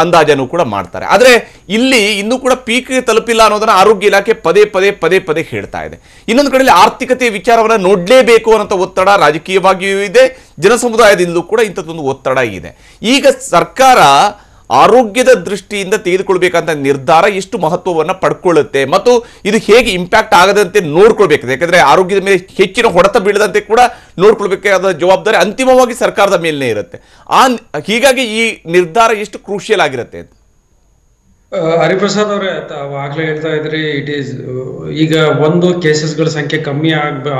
ಅಂದಾಜನ್ನು ಕೂಡ ಮಾಡ್ತಾರೆ. ಆದರೆ ಇಲ್ಲಿ ಇನ್ನೂ ಕೂಡ ಪೀಕ್ ತಲುಪಿಲ್ಲ ಅನ್ನೋದನ್ನ ಆರೋಗ್ಯ ಇಲಾಖೆ ಪದೇ ಹೇಳ್ತಾ ಇದೆ. ಇನ್ನೊಂದು ಕಡೆಯಲ್ಲಿ ಆರ್ಥಿಕತೆಯ ವಿಚಾರವನ್ನು ನೋಡಲೇಬೇಕು ಅನ್ನೋ ಒತ್ತಡ ರಾಜಕೀಯವಾಗಿಯೂ ಇದೆ, ಜನಸಮುದಾಯದಿಂದಲೂ ಕೂಡ ಇಂಥದ್ದೊಂದು ಒತ್ತಡ ಇದೆ. ಈಗ ಸರ್ಕಾರ ಆರೋಗ್ಯದ ದೃಷ್ಟಿಯಿಂದ ತೆಗೆದುಕೊಳ್ಬೇಕಂತ ನಿರ್ಧಾರ ಎಷ್ಟು ಮಹತ್ವವನ್ನು ಪಡ್ಕೊಳ್ಳುತ್ತೆ ಮತ್ತು ಇದು ಹೇಗೆ ಇಂಪ್ಯಾಕ್ಟ್ ಆಗದಂತೆ ನೋಡ್ಕೊಳ್ಬೇಕು. ಯಾಕಂದ್ರೆ ಆರೋಗ್ಯದ ಮೇಲೆ ಹೆಚ್ಚಿನ ಹೊಡೆತ ಬೀಳದಂತೆ ಕೂಡ ನೋಡ್ಕೊಳ್ಬೇಕಾದ ಜವಾಬ್ದಾರಿ ಅಂತಿಮವಾಗಿ ಸರ್ಕಾರದ ಮೇಲೇ ಇರುತ್ತೆ. ಹೀಗಾಗಿ ಈ ನಿರ್ಧಾರ ಎಷ್ಟು ಕ್ರೂಷಿಯಲ್ ಆಗಿರುತ್ತೆ ಅಂತ ಹರಿಪ್ರಸಾದ್ ಅವರೇ ಆಗ್ಲೇ ಹೇಳ್ತಾ ಇದ್ರಿ. ಇಟ್ ಈಸ್ ಈಗ ಒಂದು ಕೇಸಸ್ಗಳ ಸಂಖ್ಯೆ ಕಮ್ಮಿ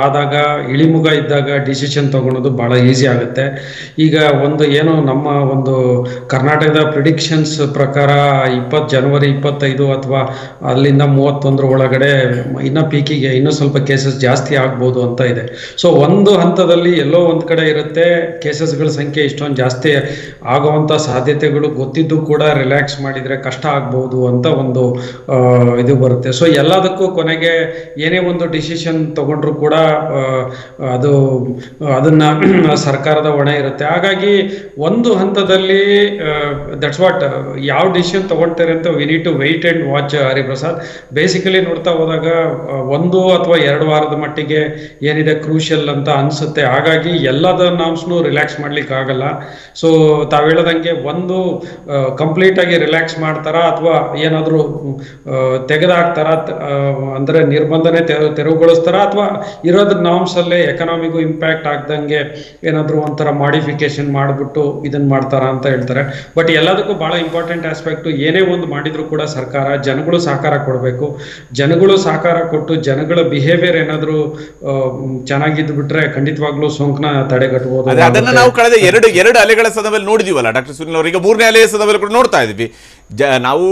ಆದಾಗ, ಇಳಿಮುಗ ಇದ್ದಾಗ ಡಿಸಿಷನ್ ತಗೊಳೋದು ಬಹಳ ಈಸಿ ಆಗುತ್ತೆ. ಈಗ ಏನು ನಮ್ಮ ಒಂದು ಕರ್ನಾಟಕದ ಪ್ರಿಡಿಕ್ಷನ್ಸ್ ಪ್ರಕಾರ ಜನವರಿ 25 ಅಥವಾ ಅಲ್ಲಿಂದ 31 ಒಳಗಡೆ ಇನ್ನ ಪೀಕಿಗೆ ಇನ್ನೂ ಸ್ವಲ್ಪ ಕೇಸಸ್ ಜಾಸ್ತಿ ಆಗ್ಬೋದು ಅಂತ ಇದೆ. ಸೊ ಒಂದು ಹಂತದಲ್ಲಿ ಎಲ್ಲೋ ಒಂದ್ ಕಡೆ ಇರುತ್ತೆ, ಕೇಸಸ್ಗಳ ಸಂಖ್ಯೆ ಇಷ್ಟೊಂದು ಜಾಸ್ತಿ ಆಗುವಂತ ಸಾಧ್ಯತೆಗಳು ಗೊತ್ತಿದ್ದು ಕೂಡ ರಿಲ್ಯಾಕ್ಸ್ ಮಾಡಿದ್ರೆ ಕಷ್ಟ ಆಗ್ಬೋದು ಅಂತ ಒಂದು ಇದು ಬರುತ್ತೆ. ಸೊ ಎಲ್ಲದಕ್ಕೂ ಕೊನೆಗೆ ಏನೇ ಒಂದು ಡಿಸಿಷನ್ ತಗೊಂಡ್ರು ಕೂಡ ಅದನ್ನ ಸರ್ಕಾರದ ಹೊಣೆ ಇರುತ್ತೆ. ಹಾಗಾಗಿ ಒಂದು ಹಂತದಲ್ಲಿ ದಟ್ಸ್ ವಾಟ್ ಯಾವ ಡಿಸಿಷನ್ ತಗೊಳ್ತಾರೆ ಅಂತ we need to wait and watch. Hariprasad, basically ನೋಡ್ತಾ ಹೋದಾಗ 1 ಅಥವಾ 2 ವಾರದ ಮಟ್ಟಿಗೆ ಏನಿದೆ ಕ್ರೂಷಿಯಲ್ ಅಂತ ಅನ್ಸುತ್ತೆ. ಹಾಗಾಗಿ ಎಲ್ಲದ ನಾಮ್ಸ್ನು ರಿಲ್ಯಾಕ್ಸ್ ಮಾಡ್ಲಿಕ್ಕೆ ಆಗಲ್ಲ. ಸೊ ತಾವ್ ಹೇಳದಂಗೆ ಒಂದು ಕಂಪ್ಲೀಟ್ ಆಗಿ ರಿಲ್ಯಾಕ್ಸ್ ಮಾಡ್ತಾರ ಅಥವಾ ಏನಾದರೂ ತೆಗೆದಾಕ್ತಾರ, ಅಂದ್ರೆ ನಿರ್ಬಂಧನೆ ತೆರವುಗೊಳಿಸ್ತಾರ, ಅಥವಾ ಇರೋದ್ರ ನಾಮ್ಸ್ ಅಲ್ಲೇ ಎಕನಾಮಿಗೂ ಇಂಪ್ಯಾಕ್ಟ್ ಆಗ್ದಂಗೆ ಏನಾದ್ರು ಒಂಥರ ಮಾಡಿಫಿಕೇಶನ್ ಮಾಡಿಬಿಟ್ಟು ಇದನ್ನ ಮಾಡ್ತಾರ ಅಂತ ಹೇಳ್ತಾರೆ. ಬಟ್ ಎಲ್ಲದಕ್ಕೂ ಬಹಳ ಇಂಪಾರ್ಟೆಂಟ್ ಆಸ್ಪೆಕ್ಟ್, ಏನೇ ಒಂದು ಮಾಡಿದ್ರು ಕೂಡ ಸರ್ಕಾರ ಜನಗಳು ಸಹಕಾರ ಕೊಡಬೇಕು. ಜನಗಳು ಸಹಕಾರ ಕೊಟ್ಟು ಜನಗಳ ಬಿಹೇವಿಯರ್ ಏನಾದ್ರು ಚೆನ್ನಾಗಿದ್ದು ಬಿಟ್ರೆ ಖಂಡಿತವಾಗ್ಲೂ ಸೋಂಕನ ತಡೆಗಟ್ಟಬಹುದು. ಅದನ್ನ ನಾವು ಕಳೆದ ಎರಡು ಅಲೆಗಳ ಸಂದರ್ಭದಲ್ಲಿ ನೋಡಿದೀವಲ್ಲ ಡಾಕ್ಟರ್ ಸುನಿಲ್ ಅವರು. ಈಗ 3ನೇ ಅಲೆಯ ಸಂದರ್ಭದಲ್ಲಿ ಕೂಡ ನೋಡ್ತಾ ಇದ್ವಿ. ನಾವು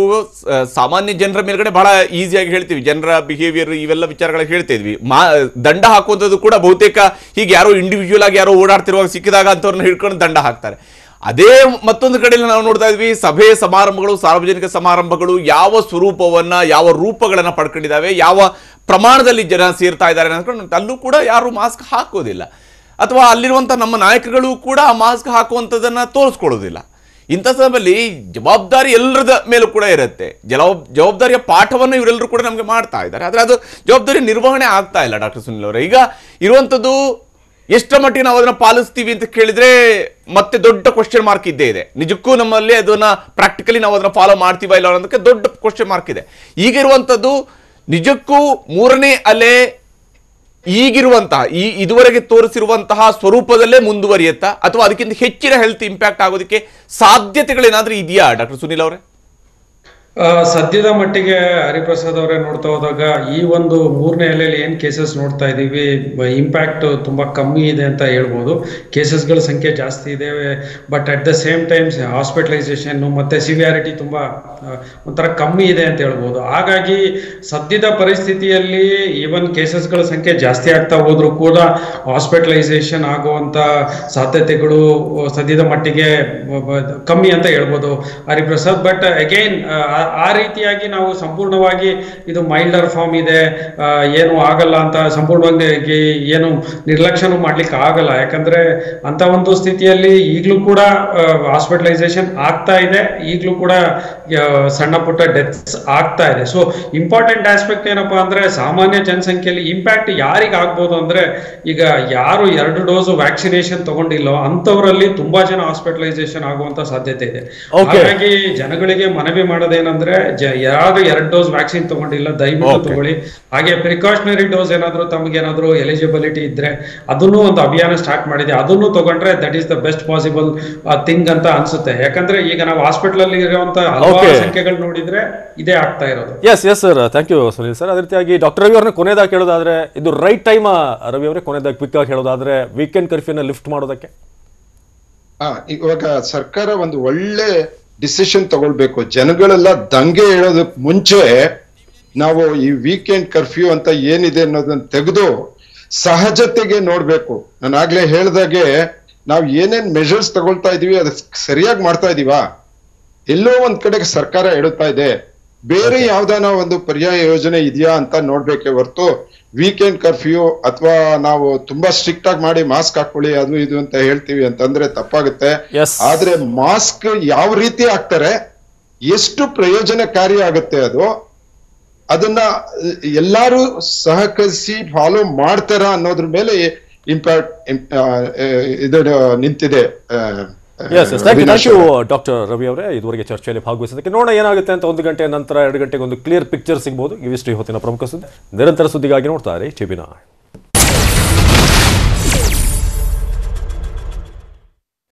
ಸಾಮಾನ್ಯ ಜನರ ಮೇಲ್ಗಡೆ ಬಹಳ ಈಸಿಯಾಗಿ ಹೇಳ್ತೀವಿ, ಜನರ ಬಿಹೇವಿಯರ್ ಇವೆಲ್ಲ ವಿಚಾರಗಳ ಹೇಳ್ತಾ ಇದ್ವಿ. ದಂಡ ಹಾಕುವಂಥದ್ದು ಕೂಡ ಬಹುತೇಕ ಹೀಗೆ ಯಾರೋ ಇಂಡಿವಿಜುವಲ್ ಆಗಿ ಯಾರೋ ಓಡಾಡ್ತಿರುವಾಗ ಸಿಕ್ಕಿದಾಗ ಅಂತವ್ರನ್ನ ಹಿಡ್ಕೊಂಡು ದಂಡ ಹಾಕ್ತಾರೆ. ಅದೇ ಮತ್ತೊಂದು ಕಡೆಯಲ್ಲಿ ನಾವು ನೋಡ್ತಾ ಇದ್ವಿ, ಸಭೆ ಸಮಾರಂಭಗಳು, ಸಾರ್ವಜನಿಕ ಸಮಾರಂಭಗಳು ಯಾವ ಸ್ವರೂಪವನ್ನ ಯಾವ ರೂಪಗಳನ್ನ ಪಡ್ಕೊಂಡಿದ್ದಾವೆ, ಯಾವ ಪ್ರಮಾಣದಲ್ಲಿ ಜನ ಸೇರ್ತಾ ಇದ್ದಾರೆ ಅನ್ಕೊಂಡು ಅಲ್ಲೂ ಕೂಡ ಯಾರು ಮಾಸ್ಕ್ ಹಾಕೋದಿಲ್ಲ, ಅಥವಾ ಅಲ್ಲಿರುವಂಥ ನಮ್ಮ ನಾಯಕಗಳು ಕೂಡ ಆ ಮಾಸ್ಕ್ ಹಾಕುವಂಥದ್ದನ್ನ ತೋರಿಸ್ಕೊಳ್ಳೋದಿಲ್ಲ. ಇಂಥ ಸಂದರ್ಭದಲ್ಲಿ ಜವಾಬ್ದಾರಿ ಎಲ್ಲರದ ಮೇಲೂ ಕೂಡ ಇರುತ್ತೆ. ಜವಾಬ್ದಾರಿಯ ಪಾಠವನ್ನು ಇವರೆಲ್ಲರೂ ಕೂಡ ನಮಗೆ ಮಾಡ್ತಾ ಇದ್ದಾರೆ. ಆದರೆ ಅದು ಜವಾಬ್ದಾರಿ ನಿರ್ವಹಣೆ ಆಗ್ತಾ ಇಲ್ಲ ಡಾಕ್ಟರ್ ಸುನಿಲ್ ಅವರೇ. ಈಗ ಇರುವಂಥದ್ದು ಎಷ್ಟರ ಮಟ್ಟಿಗೆ ನಾವು ಅದನ್ನ ಪಾಲಿಸ್ತೀವಿ ಅಂತ ಕೇಳಿದ್ರೆ ಮತ್ತೆ ದೊಡ್ಡ ಕ್ವಶನ್ ಮಾರ್ಕ್ ಇದ್ದೇ ಇದೆ. ನಿಜಕ್ಕೂ ನಮ್ಮಲ್ಲಿ ಅದನ್ನ ಪ್ರಾಕ್ಟಿಕಲಿ ನಾವು ಅದನ್ನ ಫಾಲೋ ಮಾಡ್ತೀವಾ ಇಲ್ಲ ಅನ್ನೋದಕ್ಕೆ ದೊಡ್ಡ ಕ್ವಶನ್ ಮಾರ್ಕ್ ಇದೆ. ಈಗ ಇರುವಂಥದ್ದು ನಿಜಕ್ಕೂ 3ನೇ ಅಲೆ ಈಗಿರುವಂತಹ ಇದುವರೆಗೆ ತೋರಿಸಿರುವಂತಹ ಸ್ವರೂಪದಲ್ಲೇ ಮುಂದುವರಿಯುತ್ತಾ ಅಥವಾ ಅದಕ್ಕಿಂತ ಹೆಚ್ಚಿನ ಹೆಲ್ತ್ ಇಂಪ್ಯಾಕ್ಟ್ ಆಗೋದಕ್ಕೆ ಸಾಧ್ಯತೆಗಳೇನಾದ್ರೂ ಇದೆಯಾ ಡಾಕ್ಟರ್ ಸುನಿಲ್ ಅವರೇ? ಸದ್ಯದ ಮಟ್ಟಿಗೆ ಹರಿಪ್ರಸಾದ್ ಅವರೇ ನೋಡ್ತಾ ಹೋದಾಗ ಈ ಒಂದು 3ನೇ ಅಲೆಯಲ್ಲಿ ಏನ್ ಕೇಸಸ್ ನೋಡ್ತಾ ಇದೀವಿ, ಇಂಪ್ಯಾಕ್ಟ್ ತುಂಬಾ ಕಮ್ಮಿ ಇದೆ ಅಂತ ಹೇಳ್ಬೋದು. ಕೇಸಸ್ಗಳ ಸಂಖ್ಯೆ ಜಾಸ್ತಿ ಇದೆ, but at the same times hospitalisation ಮತ್ತೆ ಸಿವಿಯಾರಿಟಿ ತುಂಬಾ ಒಂಥರ ಕಮ್ಮಿ ಇದೆ ಅಂತ ಹೇಳ್ಬೋದು. ಹಾಗಾಗಿ ಸದ್ಯದ ಪರಿಸ್ಥಿತಿಯಲ್ಲಿ ಈವನ್ ಕೇಸಸ್ಗಳ ಸಂಖ್ಯೆ ಜಾಸ್ತಿ ಆಗ್ತಾ ಹೋದ್ರು ಕೂಡ ಹಾಸ್ಪಿಟಲೈಸೇಷನ್ ಆಗುವಂತ ಸಾಧ್ಯತೆಗಳು ಸದ್ಯದ ಮಟ್ಟಿಗೆ ಕಮ್ಮಿ ಅಂತ ಹೇಳ್ಬೋದು ಹರಿಪ್ರಸಾದ್. ಬಟ್ ಅಗೈನ್ ಆ ರೀತಿಯಾಗಿ ನಾವು ಸಂಪೂರ್ಣವಾಗಿ ಇದು ಮೈಲ್ಡರ್ ಫಾರ್ಮ್ ಇದೆ, ಏನು ಆಗಲ್ಲ ಅಂತ ಸಂಪೂರ್ಣವಾಗಿ ಏನು ನಿರ್ಲಕ್ಷ್ಯನೂ ಮಾಡ್ಲಿಕ್ಕೆ ಆಗಲ್ಲ. ಯಾಕಂದ್ರೆ ಅಂತ ಒಂದು ಸ್ಥಿತಿಯಲ್ಲಿ ಈಗಲೂ ಕೂಡ ಹಾಸ್ಪಿಟಲೈಸೇಷನ್ ಆಗ್ತಾ ಇದೆ, ಈಗಲೂ ಕೂಡ ಸಣ್ಣ ಪುಟ್ಟ ಡೆತ್ಸ್ ಆಗ್ತಾ ಇದೆ. ಸೊ ಇಂಪಾರ್ಟೆಂಟ್ ಆಸ್ಪೆಕ್ಟ್ ಏನಪ್ಪಾ ಅಂದ್ರೆ ಸಾಮಾನ್ಯ ಜನಸಂಖ್ಯೆಯಲ್ಲಿ ಇಂಪ್ಯಾಕ್ಟ್ ಯಾರಿಗೆ ಆಗ್ಬೋದು ಅಂದ್ರೆ, ಈಗ ಯಾರು 2 ಡೋಸ್ ವ್ಯಾಕ್ಸಿನೇಷನ್ ತಗೊಂಡಿಲ್ಲೋ ಅಂತವರಲ್ಲಿ ತುಂಬಾ ಜನ ಹಾಸ್ಪಿಟಲೈಸೇಷನ್ ಆಗುವಂತ ಸಾಧ್ಯತೆ ಇದೆ. ಹಾಗಾಗಿ ಜನಗಳಿಗೆ ಮನವಿ ಮಾಡೋದೇನಂದ್ರೆ, ಯಾರು 2 ಡೋಸ್ ವ್ಯಾಕ್ಸಿನ್ ತಗೊಂಡಿಲ್ಲ ದಯವಿಟ್ಟು ತಗೊಳ್ಳಿ. ಹಾಗೆ ಪ್ರಿಕಾಷನರಿ ಡೋಸ್ ಏನಾದ್ರು ತಮಗೇನಾದ್ರು ಎಲಿಜಿಬಿಲಿಟಿ ಇದ್ರೆ ಅದನ್ನು ಒಂದು ಅಭಿಯಾನ ಸ್ಟಾರ್ಟ್ ಮಾಡಿದೆ, ಅದನ್ನು ತಗೊಂಡ್ರೆ that is the best possible thing ಅಂತ ಅನ್ಸುತ್ತೆ. ಯಾಕಂದ್ರೆ ಈಗ ನಾವು ಹಾಸ್ಪಿಟಲ್ ಅಲ್ಲಿ ಇರುವಂತ ಹಲವಾರು ಸಂಖ್ಯೆಗಳು ನೋಡಿದ್ರೆ ಇದೇ ಆಗ್ತಾ ಇರೋದು. Yes sir, thank you Sunil sir. ಅದೇ ರೀತಿಯಾಗಿ ಡಾಕ್ಟರ್ ರವಿ ಅವ್ರನ್ನ ಕೊನೆಯದಾಗಿ ಹೇಳೋದಾದ್ರೆ, ಇದು ರೈಟ್ ಟೈಮ್ ರವಿ ಅವರೇ ಕೊನೆಯದಾಗಿ ಕ್ವಿಕ್ ಆಗಿ ಹೇಳೋದಾದ್ರೆ ವೀಕೆಂಡ್ ಕರ್ಫ್ಯೂನ ಲಿಫ್ಟ್ ಮಾಡೋದಕ್ಕೆ? ಇವಾಗ ಸರ್ಕಾರ ಒಂದು ಒಳ್ಳೆ ಡಿಸಿಷನ್ ತಗೊಳ್ಬೇಕು. ಜನಗಳೆಲ್ಲ ದಂಗೆ ಹೇಳೋದಕ್ಕೆ ಮುಂಚೆ ನಾವು ಈ ವೀಕೆಂಡ್ ಕರ್ಫ್ಯೂ ಅಂತ ಏನಿದೆ ಅನ್ನೋದನ್ನ ತೆಗೆದು ಸಹಜತೆಗೆ ನೋಡ್ಬೇಕು. ನಾನು ಆಗ್ಲೇ ಹೇಳ್ದಾಗೆ ನಾವು ಏನೇನ್ ಮೆಷರ್ಸ್ ತಗೊಳ್ತಾ ಇದೀವಿ ಅದು ಸರಿಯಾಗಿ ಮಾಡ್ತಾ ಇದೀವಾ, ಎಲ್ಲೋ ಒಂದ್ ಕಡೆ ಸರ್ಕಾರ ಹೇಳುತ್ತಾ ಇದೆ, ಬೇರೆ ಯಾವ್ದಾನ ಒಂದು ಪರ್ಯಾಯ ಯೋಜನೆ ಇದೆಯಾ ಅಂತ ನೋಡ್ಬೇಕೆ ಹೊರತು ವೀಕೆಂಡ್ ಕರ್ಫ್ಯೂ ಅಥವಾ ನಾವು ತುಂಬಾ ಸ್ಟ್ರಿಕ್ಟ್ ಆಗಿ ಮಾಡಿ ಮಾಸ್ಕ್ ಹಾಕೊಳ್ಳಿ ಅದು ಇದು ಅಂತ ಹೇಳ್ತೀವಿ ಅಂತಂದ್ರೆ ತಪ್ಪಾಗುತ್ತೆ. ಆದ್ರೆ ಮಾಸ್ಕ್ ಯಾವ ರೀತಿ ಹಾಕ್ತಾರೆ, ಎಷ್ಟು ಪ್ರಯೋಜನಕಾರಿ ಆಗುತ್ತೆ ಅದನ್ನ ಎಲ್ಲಾರು ಸಹಕರಿಸಿ ಫಾಲೋ ಮಾಡ್ತಾರ ಅನ್ನೋದ್ರ ಮೇಲೆ ಇಂಪ್ಯಾಕ್ಟ್ ಇದು ನಿಂತಿದೆ. ಥ್ಯಾಂಕ್ ಯು ಡಾಕ್ಟರ್ ರವಿ ಅವರೇ ಇದುವರೆಗೆ ಚರ್ಚೆಯಲ್ಲಿ ಭಾಗವಹಿಸೋದಕ್ಕೆ. ನೋಡೋಣ ಏನಾಗುತ್ತೆ ಅಂತ. 1 ಗಂಟೆ ನಂತರ 2 ಗಂಟೆಗೆ ಒಂದು ಕ್ಲಿಯರ್ ಪಿಕ್ಚರ್ ಸಿಗಬಹುದು. ಇವಿಷ್ಟು ಹೊತ್ತಿನ ಪ್ರಮುಖ ಸುದ್ದಿ. ನಿರಂತರ ಸುದ್ದಿಗಾಗಿ ನೋಡ್ತಾರೆ ಟಿವಿ9.